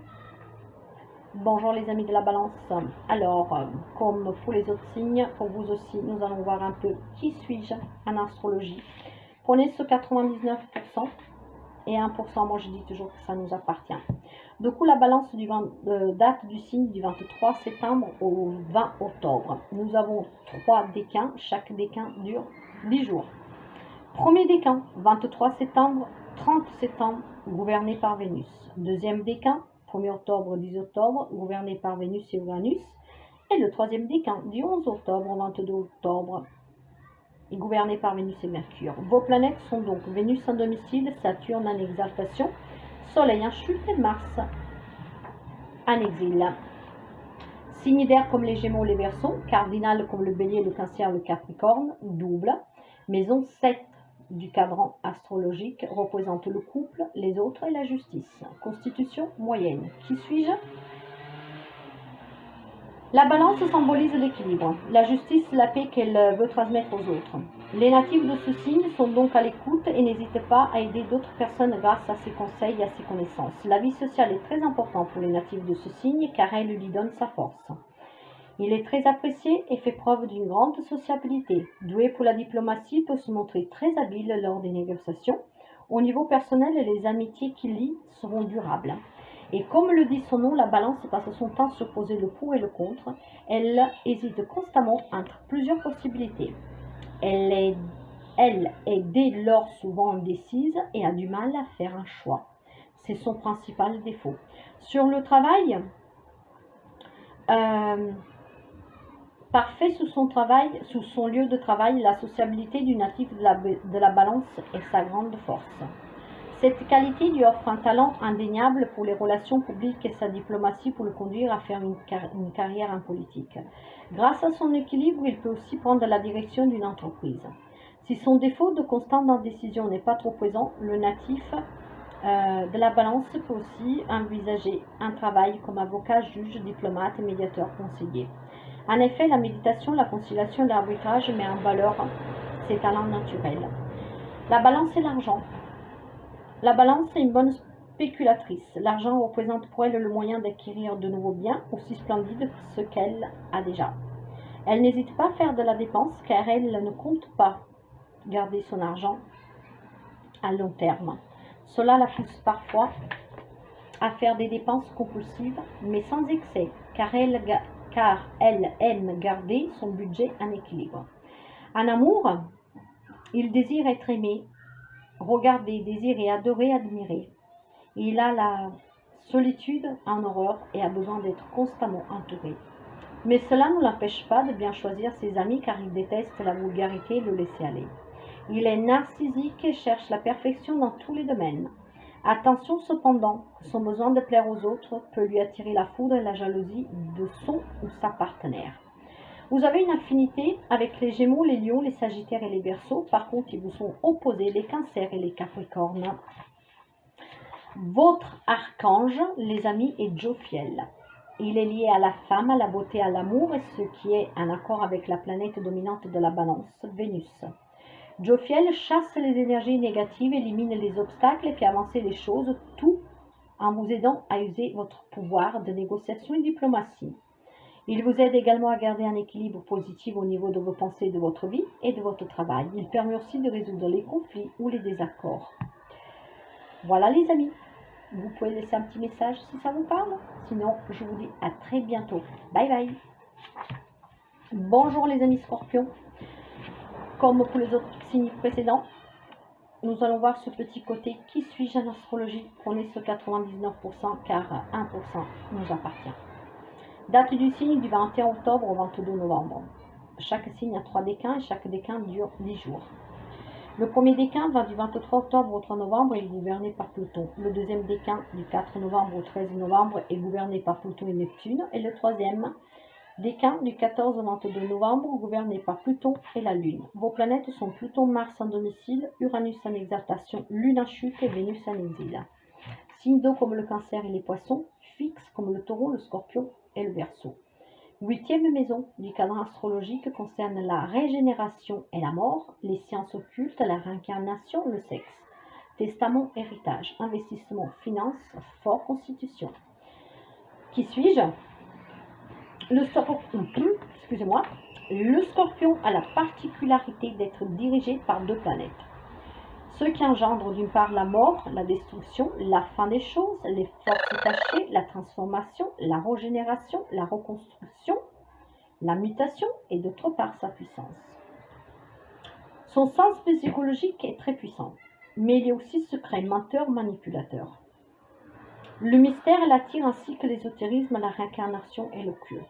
Bonjour les amis de la Balance. Alors, comme pour les autres signes, pour vous aussi, nous allons voir un peu qui suis-je en astrologie. Prenez ce 99% et 1%, moi je dis toujours que ça nous appartient. Du coup, la Balance date du signe du 23 septembre au 20 octobre. Nous avons 3 décans, chaque décan dure 10 jours. Premier décan, 23 septembre, 30 septembre, gouverné par Vénus. Deuxième décan, 1er octobre, 10 octobre, gouverné par Vénus et Uranus. Et le troisième décan, du 11 octobre au 22 octobre, gouverné par Vénus et Mercure. Vos planètes sont donc Vénus en domicile, Saturne en exaltation, Soleil en chute et Mars en exil. Signes d'air comme les Gémeaux, les Verseaux, cardinal comme le Bélier, le Cancer, le Capricorne, double. Maison 7 du cadran astrologique représente le couple, les autres et la justice. Constitution moyenne. Qui suis-je? La Balance symbolise l'équilibre, la justice, la paix qu'elle veut transmettre aux autres. Les natifs de ce signe sont donc à l'écoute et n'hésitent pas à aider d'autres personnes grâce à ses conseils et à ses connaissances. La vie sociale est très importante pour les natifs de ce signe car elle lui donne sa force. Il est très apprécié et fait preuve d'une grande sociabilité. Doué pour la diplomatie, il peut se montrer très habile lors des négociations. Au niveau personnel, les amitiés qu'il lie seront durables. Et comme le dit son nom, la Balance passe son temps à s'opposer le pour et le contre. Elle hésite constamment entre plusieurs possibilités. Elle est Elle est dès lors souvent indécise et a du mal à faire un choix. C'est son principal défaut. Sur le travail, parfait sous son lieu de travail, la sociabilité du natif de la balance est sa grande force. Cette qualité lui offre un talent indéniable pour les relations publiques et sa diplomatie pour le conduire à faire une carrière en politique. Grâce à son équilibre, il peut aussi prendre la direction d'une entreprise. Si son défaut de constante indécision n'est pas trop présent, le natif de la balance peut aussi envisager un travail comme avocat, juge, diplomate, médiateur, conseiller. En effet, la méditation, la conciliation et l'arbitrage met en valeur ses talents naturels. La balance et l'argent. La balance est une bonne spéculatrice. L'argent représente pour elle le moyen d'acquérir de nouveaux biens, aussi splendides que ce qu'elle a déjà. Elle n'hésite pas à faire de la dépense car elle ne compte pas garder son argent à long terme. Cela la pousse parfois à faire des dépenses compulsives, mais sans excès, car elle aime garder son budget en équilibre. En amour, il désire être aimé, regardé, désiré, adoré, admiré. Il a la solitude en horreur et a besoin d'être constamment entouré. Mais cela ne l'empêche pas de bien choisir ses amis car il déteste la vulgarité et le laisser aller. Il est narcissique et cherche la perfection dans tous les domaines. Attention cependant, son besoin de plaire aux autres peut lui attirer la foudre et la jalousie de son ou sa partenaire. Vous avez une affinité avec les Gémeaux, les Lions, les Sagittaires et les Verseaux. Par contre, ils vous sont opposés les Cancers et les Capricornes. Votre archange, les amis, est Jophiel. Il est lié à la femme, à la beauté, à l'amour, et ce qui est en accord avec la planète dominante de la balance, Vénus. Jophiel chasse les énergies négatives, élimine les obstacles et fait avancer les choses, tout en vous aidant à user votre pouvoir de négociation et de diplomatie. Il vous aide également à garder un équilibre positif au niveau de vos pensées, de votre vie et de votre travail. Il permet aussi de résoudre les conflits ou les désaccords. Voilà les amis, vous pouvez laisser un petit message si ça vous parle. Sinon, je vous dis à très bientôt. Bye bye. Bonjour les amis Scorpions. Comme pour les autres signes précédents, nous allons voir ce petit côté qui suis-je en astrologie. Prenez ce 99% car 1% nous appartient. Date du signe du 21 octobre au 22 novembre. Chaque signe a 3 décans et chaque décan dure 10 jours. Le premier décan va du 23 octobre au 3 novembre et est gouverné par Pluton. Le deuxième décan du 4 novembre au 13 novembre est gouverné par Pluton et Neptune. Et le troisième décan du 14 au 22 novembre gouverné par Pluton et la Lune. Vos planètes sont Pluton, Mars en domicile, Uranus en exaltation, Lune en chute et Vénus en exil. Signes d'eau comme le Cancer et les Poissons, fixes comme le Taureau, le Scorpion et le Verseau. 8e maison du cadran astrologique concerne la régénération et la mort, les sciences occultes, la réincarnation, le sexe. Testament, héritage, investissement, finance, fort, constitution. Qui suis-je? Le Scorpion a la particularité d'être dirigé par 2 planètes. Ceux qui engendrent d'une part la mort, la destruction, la fin des choses, les forces cachées, la transformation, la régénération, la reconstruction, la mutation et d'autre part sa puissance. Son sens psychologique est très puissant, mais il est aussi secret, menteur, manipulateur. Le mystère l'attire ainsi que l'ésotérisme, la réincarnation et l'occulte.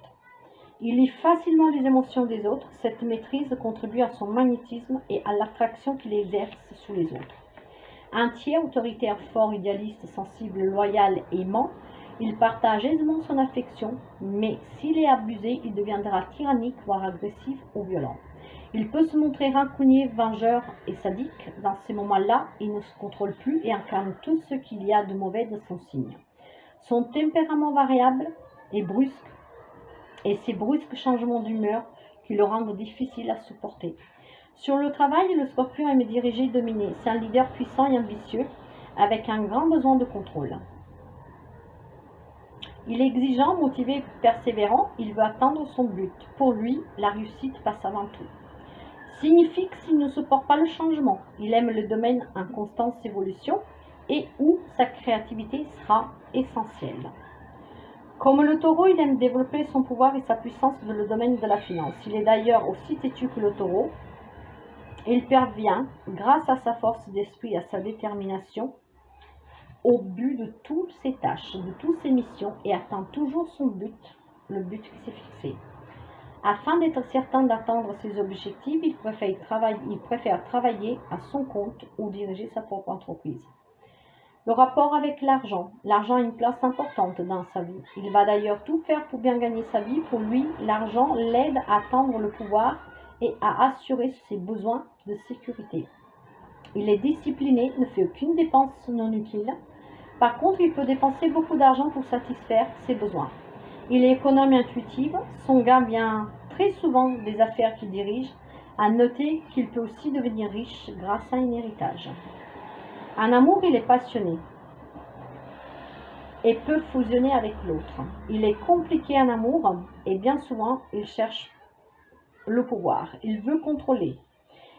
Il lit facilement les émotions des autres. Cette maîtrise contribue à son magnétisme et à l'attraction qu'il exerce sur les autres. Entier, autoritaire, fort, idéaliste, sensible, loyal, aimant, il partage aisément son affection, mais s'il est abusé, il deviendra tyrannique, voire agressif ou violent. Il peut se montrer rancunier, vengeur et sadique. Dans ces moments-là, il ne se contrôle plus et incarne tout ce qu'il y a de mauvais de son signe. Son tempérament variable est brusque, et ces brusques changements d'humeur qui le rendent difficile à supporter. Sur le travail, le Scorpion aime diriger et dominer. C'est un leader puissant et ambitieux, avec un grand besoin de contrôle. Il est exigeant, motivé et persévérant. Il veut atteindre son but. Pour lui, la réussite passe avant tout. Signe fixe, il ne supporte pas le changement. Il aime le domaine en constante évolution et où sa créativité sera essentielle. Comme le Taureau, il aime développer son pouvoir et sa puissance dans le domaine de la finance. Il est d'ailleurs aussi têtu que le Taureau Il parvient, grâce à sa force d'esprit et à sa détermination, au but de toutes ses tâches, de toutes ses missions, et atteint toujours son but, le but qui s'est fixé. Afin d'être certain d'atteindre ses objectifs, il préfère travailler à son compte ou diriger sa propre entreprise. Le rapport avec l'argent. L'argent a une place importante dans sa vie. Il va d'ailleurs tout faire pour bien gagner sa vie. Pour lui, l'argent l'aide à atteindre le pouvoir et à assurer ses besoins de sécurité. Il est discipliné, ne fait aucune dépense non utile. Par contre, il peut dépenser beaucoup d'argent pour satisfaire ses besoins. Il est économe et intuitif. Son gain vient très souvent des affaires qu'il dirige. À noter qu'il peut aussi devenir riche grâce à un héritage. En amour, il est passionné et peut fusionner avec l'autre. Il est compliqué en amour et bien souvent, il cherche le pouvoir. Il veut contrôler.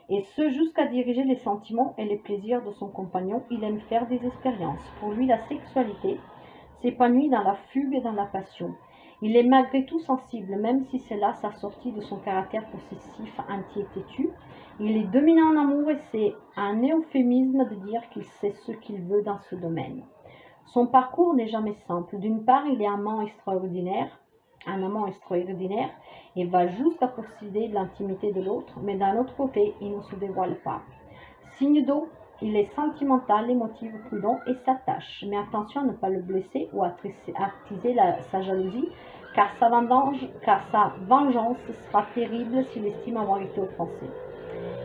Et ce, jusqu'à diriger les sentiments et les plaisirs de son compagnon. Il aime faire des expériences. Pour lui, la sexualité s'épanouit dans la fugue et dans la passion. Il est malgré tout sensible, même si c'est là sa sortie de son caractère possessif, inquiet-têtu. Il est dominant en amour et c'est un euphémisme de dire qu'il sait ce qu'il veut dans ce domaine. Son parcours n'est jamais simple. D'une part, il est un amant extraordinaire et va jusqu'à posséder l'intimité de l'autre, mais d'un autre côté, il ne se dévoile pas. Signe d'eau, il est sentimental, émotif, prudent et s'attache. Mais attention à ne pas le blesser ou à attiser sa jalousie, car sa vengeance sera terrible s'il estime avoir été offensé.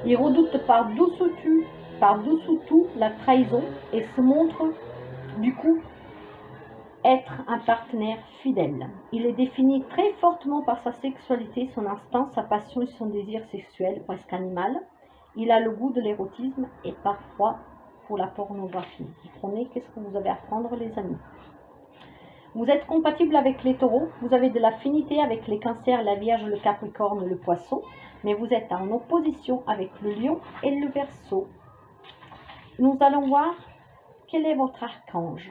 Il redoute par-dessous tout la trahison et se montre du coup être un partenaire fidèle. Il est défini très fortement par sa sexualité, son instinct, sa passion et son désir sexuel presque animal. Il a le goût de l'érotisme et parfois pour la pornographie. Prenez, qu'est-ce que vous avez à prendre, les amis? Vous êtes compatible avec les taureaux, vous avez de l'affinité avec les cancers, la vierge, le capricorne, le poisson, mais vous êtes en opposition avec le lion et le verseau. Nous allons voir quel est votre archange.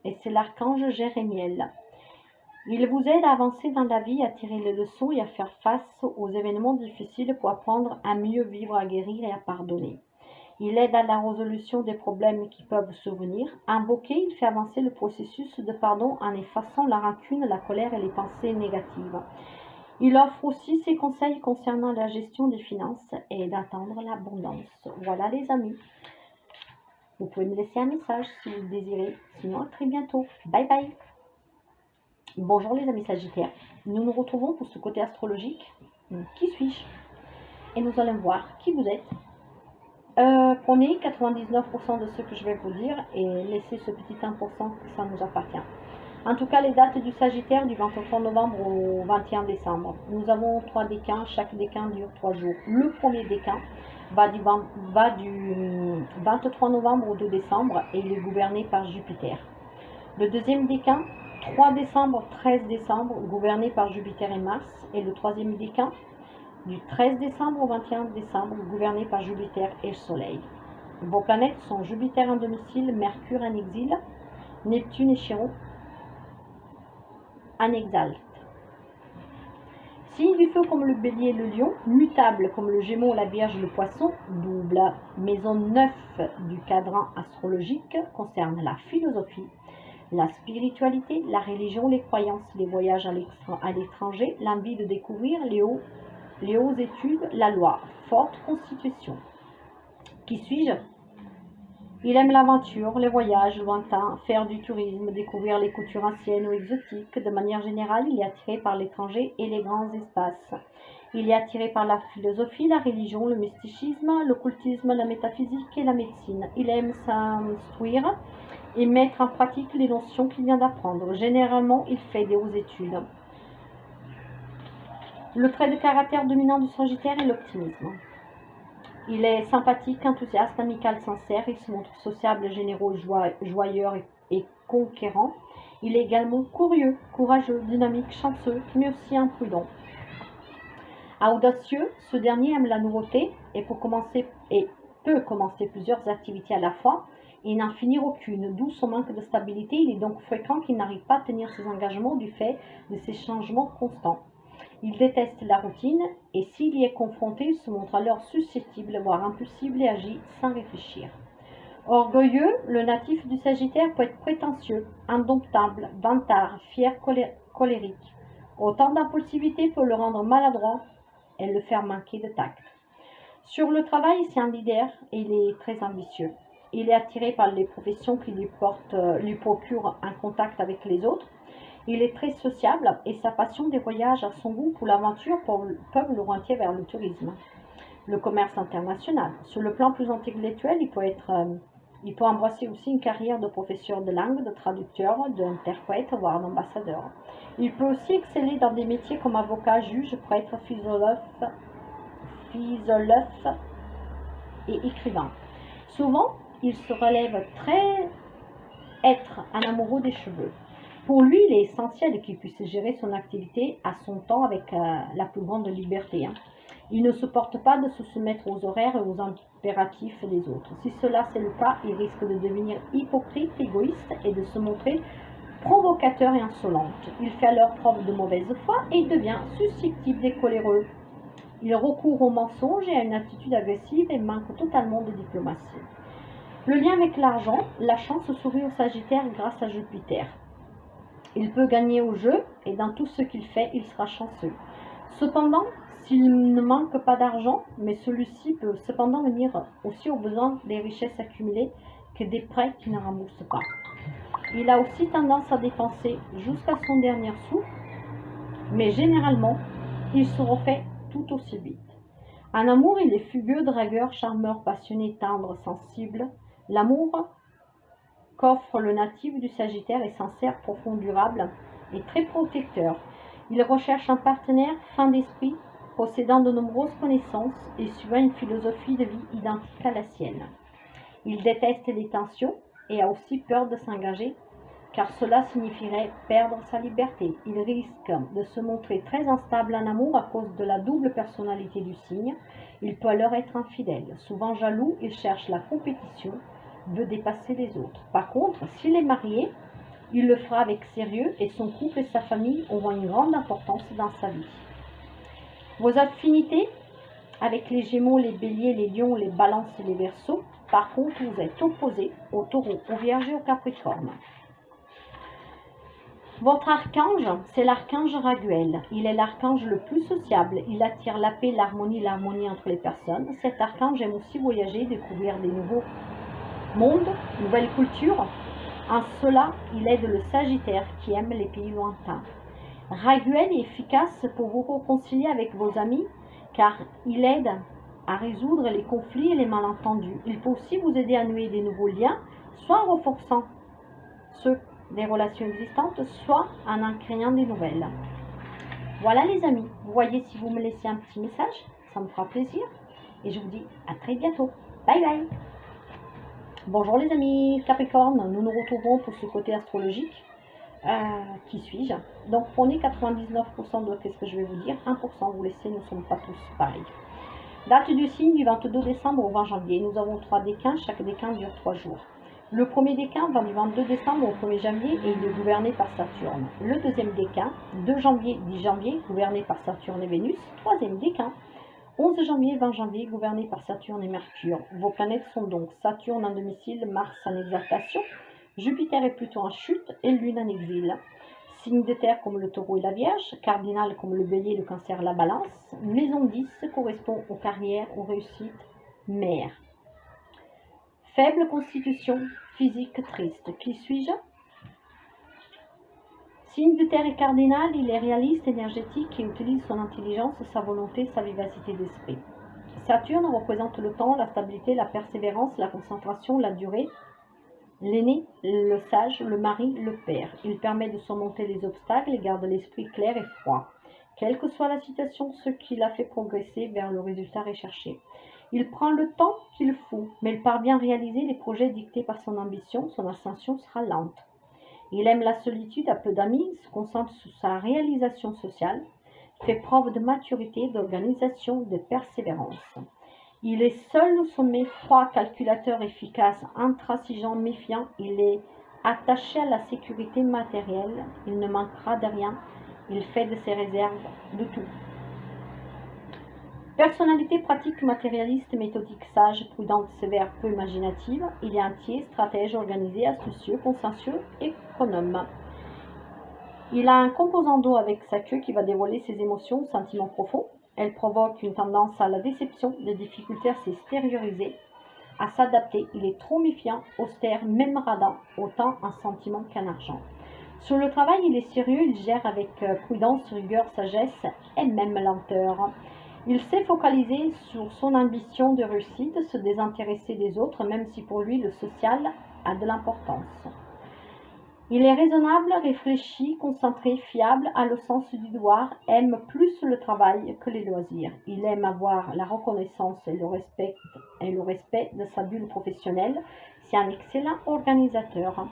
Et c'est l'archange Jérémiel. Il vous aide à avancer dans la vie, à tirer les leçons et à faire face aux événements difficiles pour apprendre à mieux vivre, à guérir et à pardonner. Il aide à la résolution des problèmes qui peuvent survenir. Invoqué, il fait avancer le processus de pardon en effaçant la rancune, la colère et les pensées négatives. Il offre aussi ses conseils concernant la gestion des finances et d'atteindre l'abondance. Voilà, les amis. Vous pouvez me laisser un message si vous le désirez. Sinon, à très bientôt. Bye bye. Bonjour les amis Sagittaires. Nous nous retrouvons pour ce côté astrologique. Qui suis-je? Et nous allons voir qui vous êtes. Prenez 99% de ce que je vais vous dire et laissez ce petit 1% que ça nous appartient. En tout cas, les dates du Sagittaire du 23 novembre au 21 décembre. Nous avons 3 décans, chaque décan dure 3 jours. Le premier décan va du 23 novembre au 2 décembre et il est gouverné par Jupiter. Le deuxième décan, 3 décembre, 13 décembre, gouverné par Jupiter et Mars. Et le troisième décan, du 13 décembre au 21 décembre, gouverné par Jupiter et Soleil. Vos planètes sont Jupiter en domicile, Mercure en exil, Neptune et Chiron en exalte. Signe du feu comme le bélier et le lion, mutable comme le gémeau, la vierge et le poisson, double maison 9 du cadran astrologique, concerne la philosophie, la spiritualité, la religion, les croyances, les voyages à l'étranger, l'envie de découvrir, les hautes études, la loi, forte constitution. Qui suis-je? Il aime l'aventure, les voyages lointains, faire du tourisme, découvrir les cultures anciennes ou exotiques. De manière générale, il est attiré par l'étranger et les grands espaces. Il est attiré par la philosophie, la religion, le mysticisme, l'occultisme, la métaphysique et la médecine. Il aime s'instruire et mettre en pratique les notions qu'il vient d'apprendre. Généralement, il fait des hautes études. Le trait de caractère dominant du Sagittaire est l'optimisme. Il est sympathique, enthousiaste, amical, sincère. Il se montre sociable, généreux, joyeux et conquérant. Il est également curieux, courageux, dynamique, chanceux, mais aussi imprudent. Audacieux, ce dernier aime la nouveauté et peut commencer plusieurs activités à la fois et n'en finir aucune, d'où son manque de stabilité. Il est donc fréquent qu'il n'arrive pas à tenir ses engagements du fait de ses changements constants. Il déteste la routine et s'il y est confronté, il se montre alors susceptible, voire impulsible et agit sans réfléchir. Orgueilleux, le natif du Sagittaire peut être prétentieux, indomptable, vantard, fier, colérique. Autant d'impulsivité peut le rendre maladroit et le faire manquer de tact. Sur le travail, c'est un leader et il est très ambitieux. Il est attiré par les professions qui lui procurent un contact avec les autres. Il est très sociable et sa passion des voyages à son goût pour l'aventure peuvent le orienter vers le tourisme. Le commerce international. Sur le plan plus intellectuel, il peut embrasser aussi une carrière de professeur de langue, de traducteur, d'interprète, voire d'ambassadeur. Il peut aussi exceller dans des métiers comme avocat, juge, prêtre, philosophe et écrivain. Souvent, il se relève très être un amoureux des cheveux. Pour lui, il est essentiel qu'il puisse gérer son activité à son temps avec la plus grande liberté. Il ne supporte pas de se soumettre aux horaires et aux impératifs des autres. Si cela c'est le cas, il risque de devenir hypocrite, égoïste et de se montrer provocateur et insolente. Il fait alors preuve de mauvaise foi et devient susceptible et coléreux. Il recourt au mensonge et à une attitude agressive et manque totalement de diplomatie. Le lien avec l'argent, la chance sourit au Sagittaire grâce à Jupiter. Il peut gagner au jeu et dans tout ce qu'il fait, il sera chanceux. Cependant, s'il ne manque pas d'argent, mais celui-ci peut cependant venir aussi au besoin des richesses accumulées que des prêts qui ne remboursent pas. Il a aussi tendance à dépenser jusqu'à son dernier sou, mais généralement, il se refait tout aussi vite. En amour, il est fugueux, dragueur, charmeur, passionné, tendre, sensible. L'amour qu'offre le natif du Sagittaire est sincère, profond, durable et très protecteur. Il recherche un partenaire fin d'esprit, possédant de nombreuses connaissances et suivant une philosophie de vie identique à la sienne. Il déteste les tensions et a aussi peur de s'engager, car cela signifierait perdre sa liberté. Il risque de se montrer très instable en amour à cause de la double personnalité du signe. Il peut alors être infidèle. Souvent jaloux, il cherche la compétition, veut dépasser les autres. Par contre, s'il est marié, il le fera avec sérieux et son couple et sa famille auront une grande importance dans sa vie. Vos affinités avec les Gémeaux, les Béliers, les Lions, les Balances et les Verseaux, par contre, vous êtes opposés aux Taureaux, aux Vierges et aux Capricornes. Votre archange, c'est l'archange Raguel. Il est l'archange le plus sociable. Il attire la paix, l'harmonie entre les personnes. Cet archange aime aussi voyager, découvrir des nouveaux mondes, nouvelles cultures. En cela, il aide le Sagittaire qui aime les pays lointains. Raguel est efficace pour vous réconcilier avec vos amis car il aide à résoudre les conflits et les malentendus. Il peut aussi vous aider à nouer des nouveaux liens, soit en renforçant ceux des relations existantes, soit en créant des nouvelles. Voilà les amis, vous voyez, si vous me laissez un petit message, ça me fera plaisir. Et je vous dis à très bientôt. Bye bye. Bonjour les amis Capricorne, nous nous retrouvons pour ce côté astrologique. Qui suis-je? Donc prenez 99% de ce que je vais vous dire, 1% vous laissez, nous ne sommes pas tous pareils. Date du signe du 22 décembre au 20 janvier. Nous avons 3 décans, chaque décan dure 3 jours. Le premier décan va du 22 décembre au 1er janvier et il est gouverné par Saturne. Le deuxième décan, 2 janvier, 10 janvier, gouverné par Saturne et Vénus. Troisième décan, 11 janvier, 20 janvier, gouverné par Saturne et Mercure. Vos planètes sont donc Saturne en domicile, Mars en exaltation, Jupiter et Pluton en chute et Lune en exil. Signes de terre comme le taureau et la vierge, cardinal comme le bélier, le cancer, la balance. Maison 10 correspond aux carrières, aux réussites, mère. Faible constitution, physique triste. Qui suis-je? Signe de terre et cardinal, il est réaliste, énergétique et utilise son intelligence, sa volonté, sa vivacité d'esprit. Saturne représente le temps, la stabilité, la persévérance, la concentration, la durée. L'aîné, le sage, le mari, le père. Il permet de surmonter les obstacles et garde l'esprit clair et froid. Quelle que soit la situation, ce qui l'a fait progresser vers le résultat recherché. Il prend le temps qu'il faut, mais il parvient à réaliser les projets dictés par son ambition. Son ascension sera lente. Il aime la solitude, a peu d'amis, se concentre sur sa réalisation sociale, fait preuve de maturité, d'organisation, de persévérance. Il est seul au sommet, froid, calculateur, efficace, intransigeant, méfiant. Il est attaché à la sécurité matérielle. Il ne manquera de rien. Il fait de ses réserves de tout. Personnalité pratique, matérialiste, méthodique, sage, prudente, sévère, peu imaginative. Il est entier, stratège, organisé, astucieux, consciencieux, économe. Il a un composant d'eau avec sa queue qui va dévoiler ses émotions, sentiments profonds. Elle provoque une tendance à la déception, des difficultés à s'extérioriser, à s'adapter. Il est trop méfiant, austère, même radin, autant un sentiment qu'un argent. Sur le travail, il est sérieux, il gère avec prudence, rigueur, sagesse et même lenteur. Il sait focaliser sur son ambition de réussite, se désintéresser des autres, même si pour lui le social a de l'importance. Il est raisonnable, réfléchi, concentré, fiable, a le sens du devoir, aime plus le travail que les loisirs. Il aime avoir la reconnaissance et le respect de sa bulle professionnelle. C'est un excellent organisateur.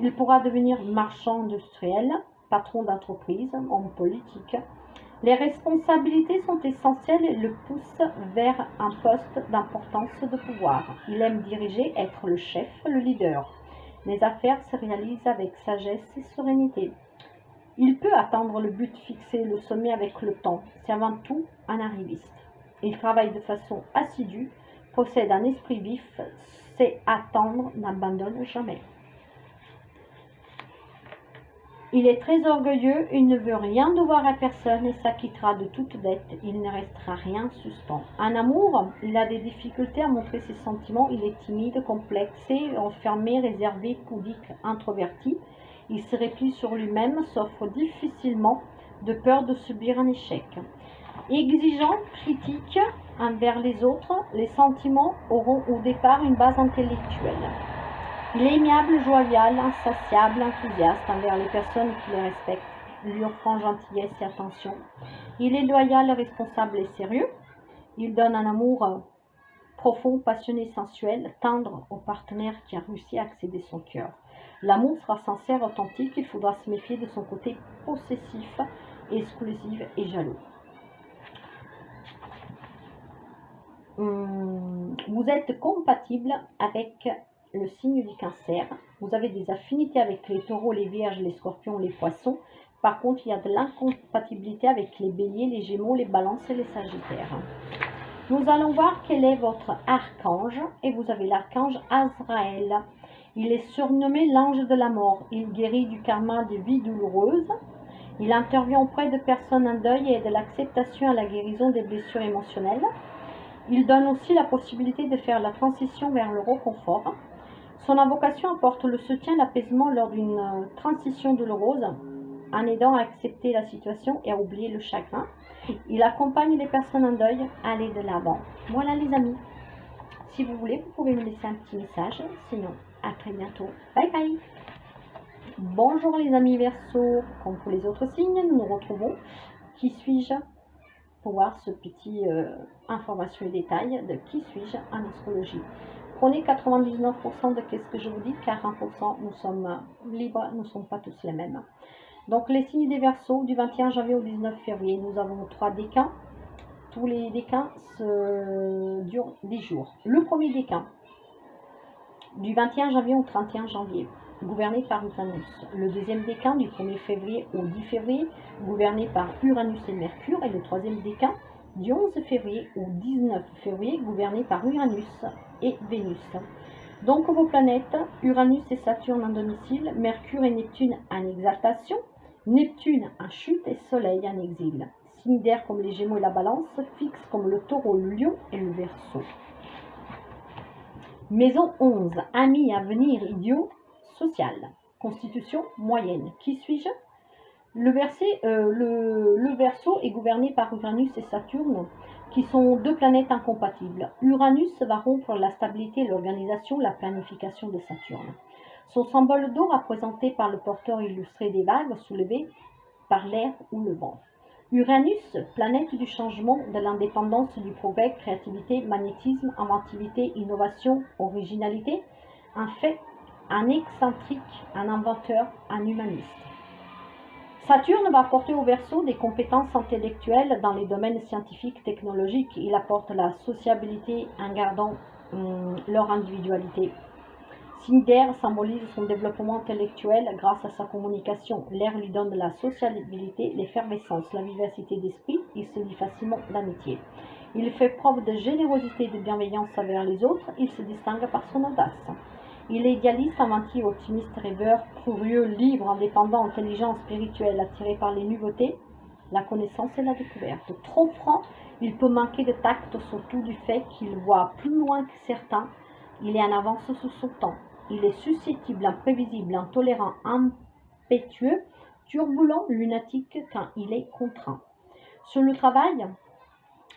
Il pourra devenir marchand industriel, patron d'entreprise, homme politique. Les responsabilités sont essentielles et le poussent vers un poste d'importance de pouvoir. Il aime diriger, être le chef, le leader. Les affaires se réalisent avec sagesse et sérénité. Il peut atteindre le but fixé, le sommet avec le temps. C'est avant tout un arriviste. Il travaille de façon assidue, possède un esprit vif, sait attendre, n'abandonne jamais. Il est très orgueilleux, il ne veut rien devoir à personne et s'acquittera de toute dette. Il ne restera rien suspens. En amour, il a des difficultés à montrer ses sentiments. Il est timide, complexé, enfermé, réservé, pudique, introverti. Il se replie sur lui-même, s'offre difficilement de peur de subir un échec. Exigeant, critique envers les autres, les sentiments auront au départ une base intellectuelle. Il est aimable, jovial, insatiable, enthousiaste envers les personnes qui les respectent, lui offrant gentillesse et attention. Il est loyal, responsable et sérieux. Il donne un amour profond, passionné, sensuel, tendre au partenaire qui a réussi à accéder son cœur. L'amour sera sincère, authentique. Il faudra se méfier de son côté possessif, exclusif et jaloux. Vous êtes compatible avec le signe du cancer. Vous avez des affinités avec les taureaux, les vierges, les scorpions, les poissons. Par contre, il y a de l'incompatibilité avec les béliers, les gémeaux, les balances et les sagittaires. Nous allons voir quel est votre archange. Et vous avez l'archange Azraël. Il est surnommé l'ange de la mort. Il guérit du karma des vies douloureuses. Il intervient auprès de personnes en deuil et de l'acceptation à la guérison des blessures émotionnelles. Il donne aussi la possibilité de faire la transition vers le reconfort. Son invocation apporte le soutien et l'apaisement lors d'une transition douloureuse, en aidant à accepter la situation et à oublier le chagrin. Il accompagne les personnes en deuil à aller de l'avant. Voilà les amis. Si vous voulez, vous pouvez me laisser un petit message. Sinon, à très bientôt. Bye bye. Bonjour les amis Verseaux. Comme pour les autres signes, nous nous retrouvons. Qui suis-je? Pour voir ce petit information et détails de qui suis-je en astrologie. Prenez 99% de ce que je vous dis, 40% nous sommes libres, nous ne sommes pas tous les mêmes. Donc les signes des Verseaux, du 21 janvier au 19 février, nous avons 3 décans. Tous les décans durent 10 jours. Le premier décan, du 21 janvier au 31 janvier, gouverné par Uranus. Le deuxième décan, du 1er février au 10 février, gouverné par Uranus et Mercure. Et le troisième décan, du 11 février au 19 février, gouverné par Uranus et Vénus. Donc vos planètes, Uranus et Saturne en domicile, Mercure et Neptune en exaltation, Neptune en chute et Soleil en exil. Signes d'air comme les Gémeaux et la Balance, fixes comme le Taureau, le Lion et le Verseau. Maison 11, amis, avenir, idiot, social. Constitution moyenne. Qui suis-je? Le Verseau est gouverné par Uranus et Saturne, qui sont deux planètes incompatibles. Uranus va rompre la stabilité, l'organisation, la planification de Saturne. Son symbole d'eau représenté par le porteur illustré des vagues soulevées par l'air ou le vent. Uranus, planète du changement, de l'indépendance, du progrès, créativité, magnétisme, inventivité, innovation, originalité, un fait, un excentrique, un inventeur, un humaniste. Saturne va apporter au Verseau des compétences intellectuelles dans les domaines scientifiques, technologiques. Il apporte la sociabilité en gardant leur individualité. Signe d'air symbolise son développement intellectuel grâce à sa communication. L'air lui donne de la sociabilité, l'effervescence, la vivacité d'esprit. Il se lie facilement d'amitié. Il fait preuve de générosité et de bienveillance envers les autres. Il se distingue par son audace. Il est idéaliste, inventif, optimiste, rêveur, curieux, libre, indépendant, intelligent, spirituel, attiré par les nouveautés, la connaissance et la découverte. Trop franc, il peut manquer de tact, surtout du fait qu'il voit plus loin que certains. Il est en avance sur son temps. Il est susceptible, imprévisible, intolérant, impétueux, turbulent, lunatique quand il est contraint. Sur le travail,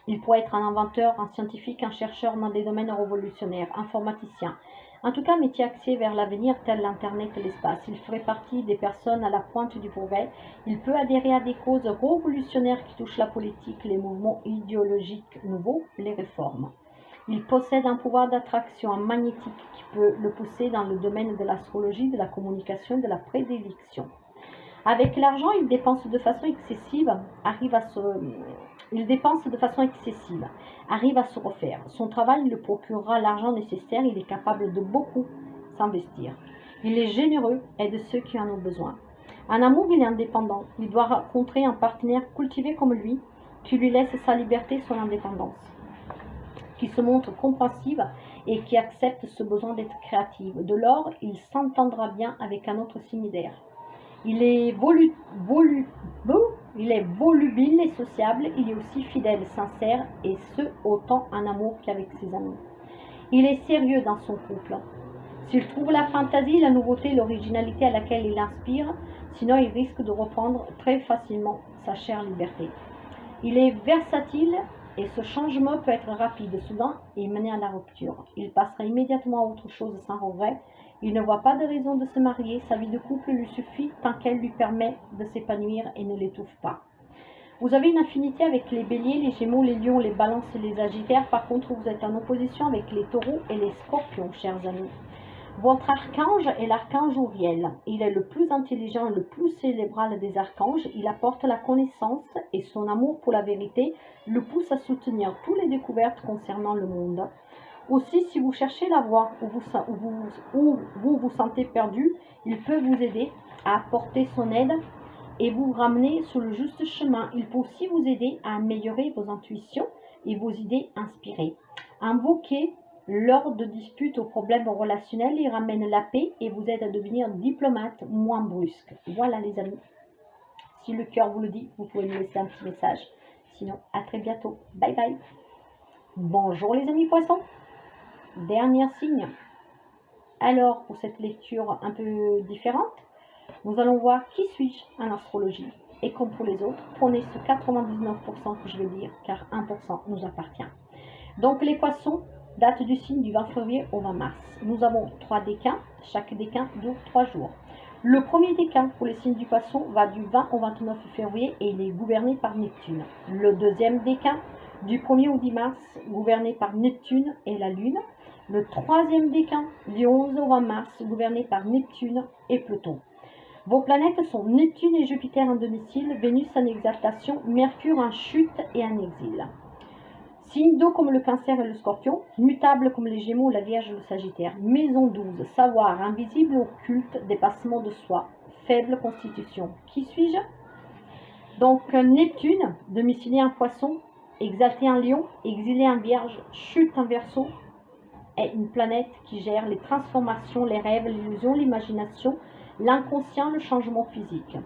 il pourrait être un inventeur, un scientifique, un chercheur dans des domaines révolutionnaires, informaticien. En tout cas, métier axé vers l'avenir tel l'Internet et l'espace. Il ferait partie des personnes à la pointe du progrès. Il peut adhérer à des causes révolutionnaires qui touchent la politique, les mouvements idéologiques nouveaux, les réformes. Il possède un pouvoir d'attraction magnétique qui peut le pousser dans le domaine de l'astrologie, de la communication, de la prédilection. Avec l'argent, il dépense de façon excessive, arrive à se refaire. Son travail lui procurera l'argent nécessaire, il est capable de beaucoup s'investir. Il est généreux, aide ceux qui en ont besoin. En amour, il est indépendant. Il doit rencontrer un partenaire cultivé comme lui, qui lui laisse sa liberté, son indépendance, qui se montre compréhensive et qui accepte ce besoin d'être créative. De lors, il s'entendra bien avec un autre signe d'air. Il est volubile et sociable, il est aussi fidèle, sincère, et ce, autant en amour qu'avec ses amis. Il est sérieux dans son couple. S'il trouve la fantaisie, la nouveauté, l'originalité à laquelle il inspire, sinon il risque de reprendre très facilement sa chère liberté. Il est versatile et ce changement peut être rapide, soudain et mener à la rupture. Il passera immédiatement à autre chose sans regret. Il ne voit pas de raison de se marier, sa vie de couple lui suffit tant qu'elle lui permet de s'épanouir et ne l'étouffe pas. Vous avez une affinité avec les béliers, les gémeaux, les lions, les balances et les sagittaires. Par contre, vous êtes en opposition avec les taureaux et les scorpions, chers amis. Votre archange est l'archange Uriel. Il est le plus intelligent et le plus cérébral des archanges. Il apporte la connaissance et son amour pour la vérité le pousse à soutenir toutes les découvertes concernant le monde. Aussi, si vous cherchez la voie où vous vous sentez perdu, il peut vous aider à apporter son aide et vous ramener sur le juste chemin. Il peut aussi vous aider à améliorer vos intuitions et vos idées inspirées. Invoquez lors de disputes aux problèmes relationnels, il ramène la paix et vous aide à devenir diplomate moins brusque. Voilà les amis. Si le cœur vous le dit, vous pouvez me laisser un petit message. Sinon, à très bientôt. Bye bye. Bonjour les amis poissons. Dernier signe. Alors, pour cette lecture un peu différente, nous allons voir qui suis-je en astrologie. Et comme pour les autres, prenez ce 99% que je vais dire, car 1% nous appartient. Donc les poissons, date du signe du 20 février au 20 mars. Nous avons 3 décans, chaque décan dure 3 jours. Le premier décan pour les signes du poisson va du 20 au 29 février et il est gouverné par Neptune. Le deuxième décan, du 1er au 10 mars, gouverné par Neptune et la Lune. Le troisième décan, du 11 au 20 mars, gouverné par Neptune et Pluton. Vos planètes sont Neptune et Jupiter en domicile, Vénus en exaltation, Mercure en chute et en exil. Signe d'eau comme le Cancer et le Scorpion, mutable comme les Gémeaux, la Vierge et le Sagittaire. Maison 12, savoir, invisible, occulte, dépassement de soi, faible constitution. Qui suis-je? Donc Neptune, domicilié en Poisson, exalté en Lion, exilé en Vierge, chute en Verseau, est une planète qui gère les transformations, les rêves, l'illusion, l'imagination, l'inconscient, le changement physique.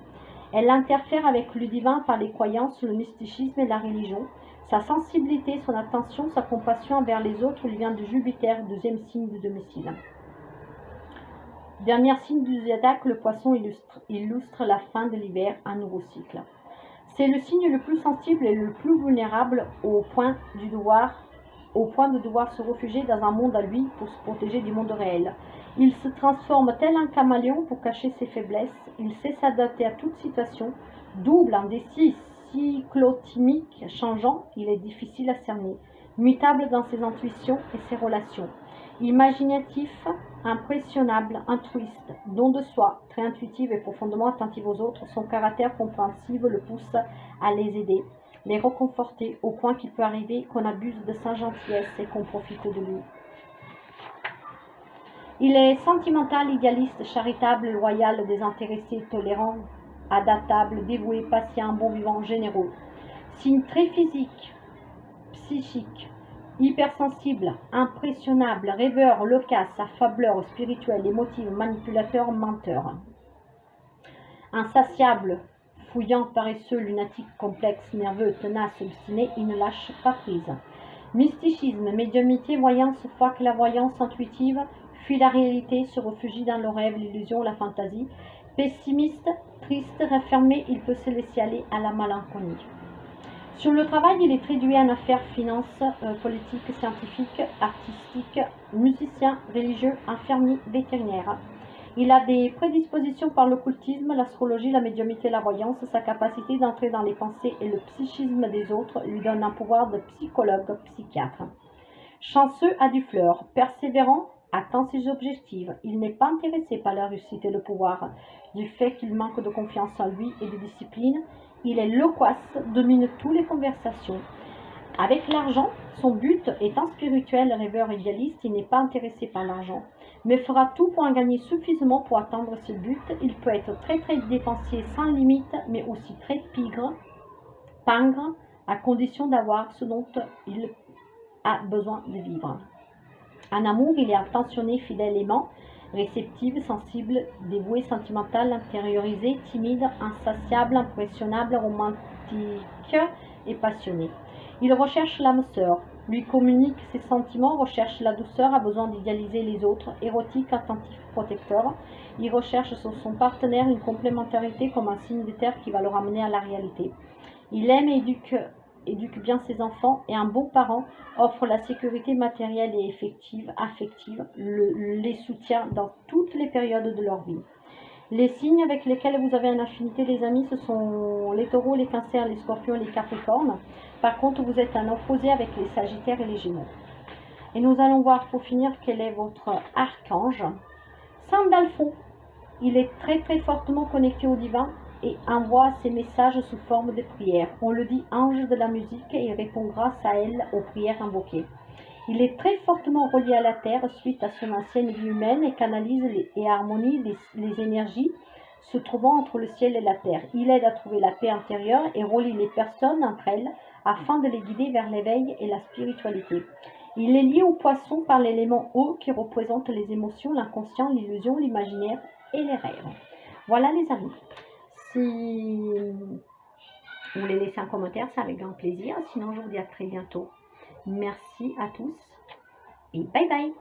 Elle interfère avec le divin par les croyances, le mysticisme et la religion. Sa sensibilité, son attention, sa compassion envers les autres lui vient de Jupiter, deuxième signe de domicile. Dernier signe du zodiaque, le Poisson illustre la fin de l'hiver, un nouveau cycle. C'est le signe le plus sensible et le plus vulnérable au point de devoir se réfugier dans un monde à lui pour se protéger du monde réel. Il se transforme tel un caméléon pour cacher ses faiblesses. Il sait s'adapter à toute situation. Double, indécis, cyclotimique, changeant, il est difficile à cerner. Mutable dans ses intuitions et ses relations. Imaginatif, impressionnable, altruiste, don de soi, très intuitif et profondément attentif aux autres, son caractère compréhensif le pousse à les aider, les réconforter au point qu'il peut arriver qu'on abuse de sa gentillesse et qu'on profite de lui. Il est sentimental, idéaliste, charitable, loyal, désintéressé, tolérant, adaptable, dévoué, patient, bon vivant, généreux. Signe très physique, psychique, hypersensible, impressionnable, rêveur, loquace, affableur, spirituel, émotif, manipulateur, menteur. Insatiable, fouillant, paresseux, lunatique, complexe, nerveux, tenace, obstiné, il ne lâche pas prise. Mysticisme, médiumnité, voyance, foi, clairvoyance intuitive, fuit la réalité, se réfugie dans le rêve, l'illusion, la fantaisie. Pessimiste, triste, renfermé, il peut se laisser aller à la malenconie. Sur le travail, il est très doué en affaires, finances, politique, scientifique, artistique, musicien, religieux, infirmier, vétérinaire. Il a des prédispositions par l'occultisme, l'astrologie, la médiumnité, la voyance. Sa capacité d'entrer dans les pensées et le psychisme des autres lui donne un pouvoir de psychologue, psychiatre. Chanceux a du fleur, persévérant, atteint ses objectifs. Il n'est pas intéressé par la réussite et le pouvoir. Du fait qu'il manque de confiance en lui et de discipline, il est loquace, domine toutes les conversations. Avec l'argent, son but étant spirituel, rêveur, idéaliste, il n'est pas intéressé par l'argent, mais fera tout pour en gagner suffisamment pour atteindre ce but. Il peut être très dépensier sans limite, mais aussi très pingre, à condition d'avoir ce dont il a besoin de vivre. En amour, il est attentionné, fidèle, aimant, réceptif, sensible, dévoué, sentimental, intériorisé, timide, insatiable, impressionnable, romantique et passionné. Il recherche l'âme sœur, lui communique ses sentiments, recherche la douceur, a besoin d'idéaliser les autres, érotique, attentif, protecteur. Il recherche sur son partenaire une complémentarité comme un signe de terre qui va le ramener à la réalité. Il aime et éduque bien ses enfants et un bon parent offre la sécurité matérielle et affective, les soutient dans toutes les périodes de leur vie. Les signes avec lesquels vous avez une affinité, les amis, ce sont les taureaux, les cancers, les scorpions et les capricornes. Par contre, vous êtes un opposé avec les sagittaires et les gémeaux. Et nous allons voir pour finir quel est votre archange. Saint Dalphon, il est très fortement connecté au divin et envoie ses messages sous forme de prières. On le dit ange de la musique et il répond grâce à elle aux prières invoquées. Il est très fortement relié à la Terre suite à son ancienne vie humaine et canalise et harmonie les énergies se trouvant entre le ciel et la terre. Il aide à trouver la paix intérieure et relie les personnes entre elles afin de les guider vers l'éveil et la spiritualité. Il est lié au poisson par l'élément eau qui représente les émotions, l'inconscient, l'illusion, l'imaginaire et les rêves. Voilà les amis. Si vous voulez laisser un commentaire, c'est avec grand plaisir. Sinon, je vous dis à très bientôt. Merci à tous et bye bye.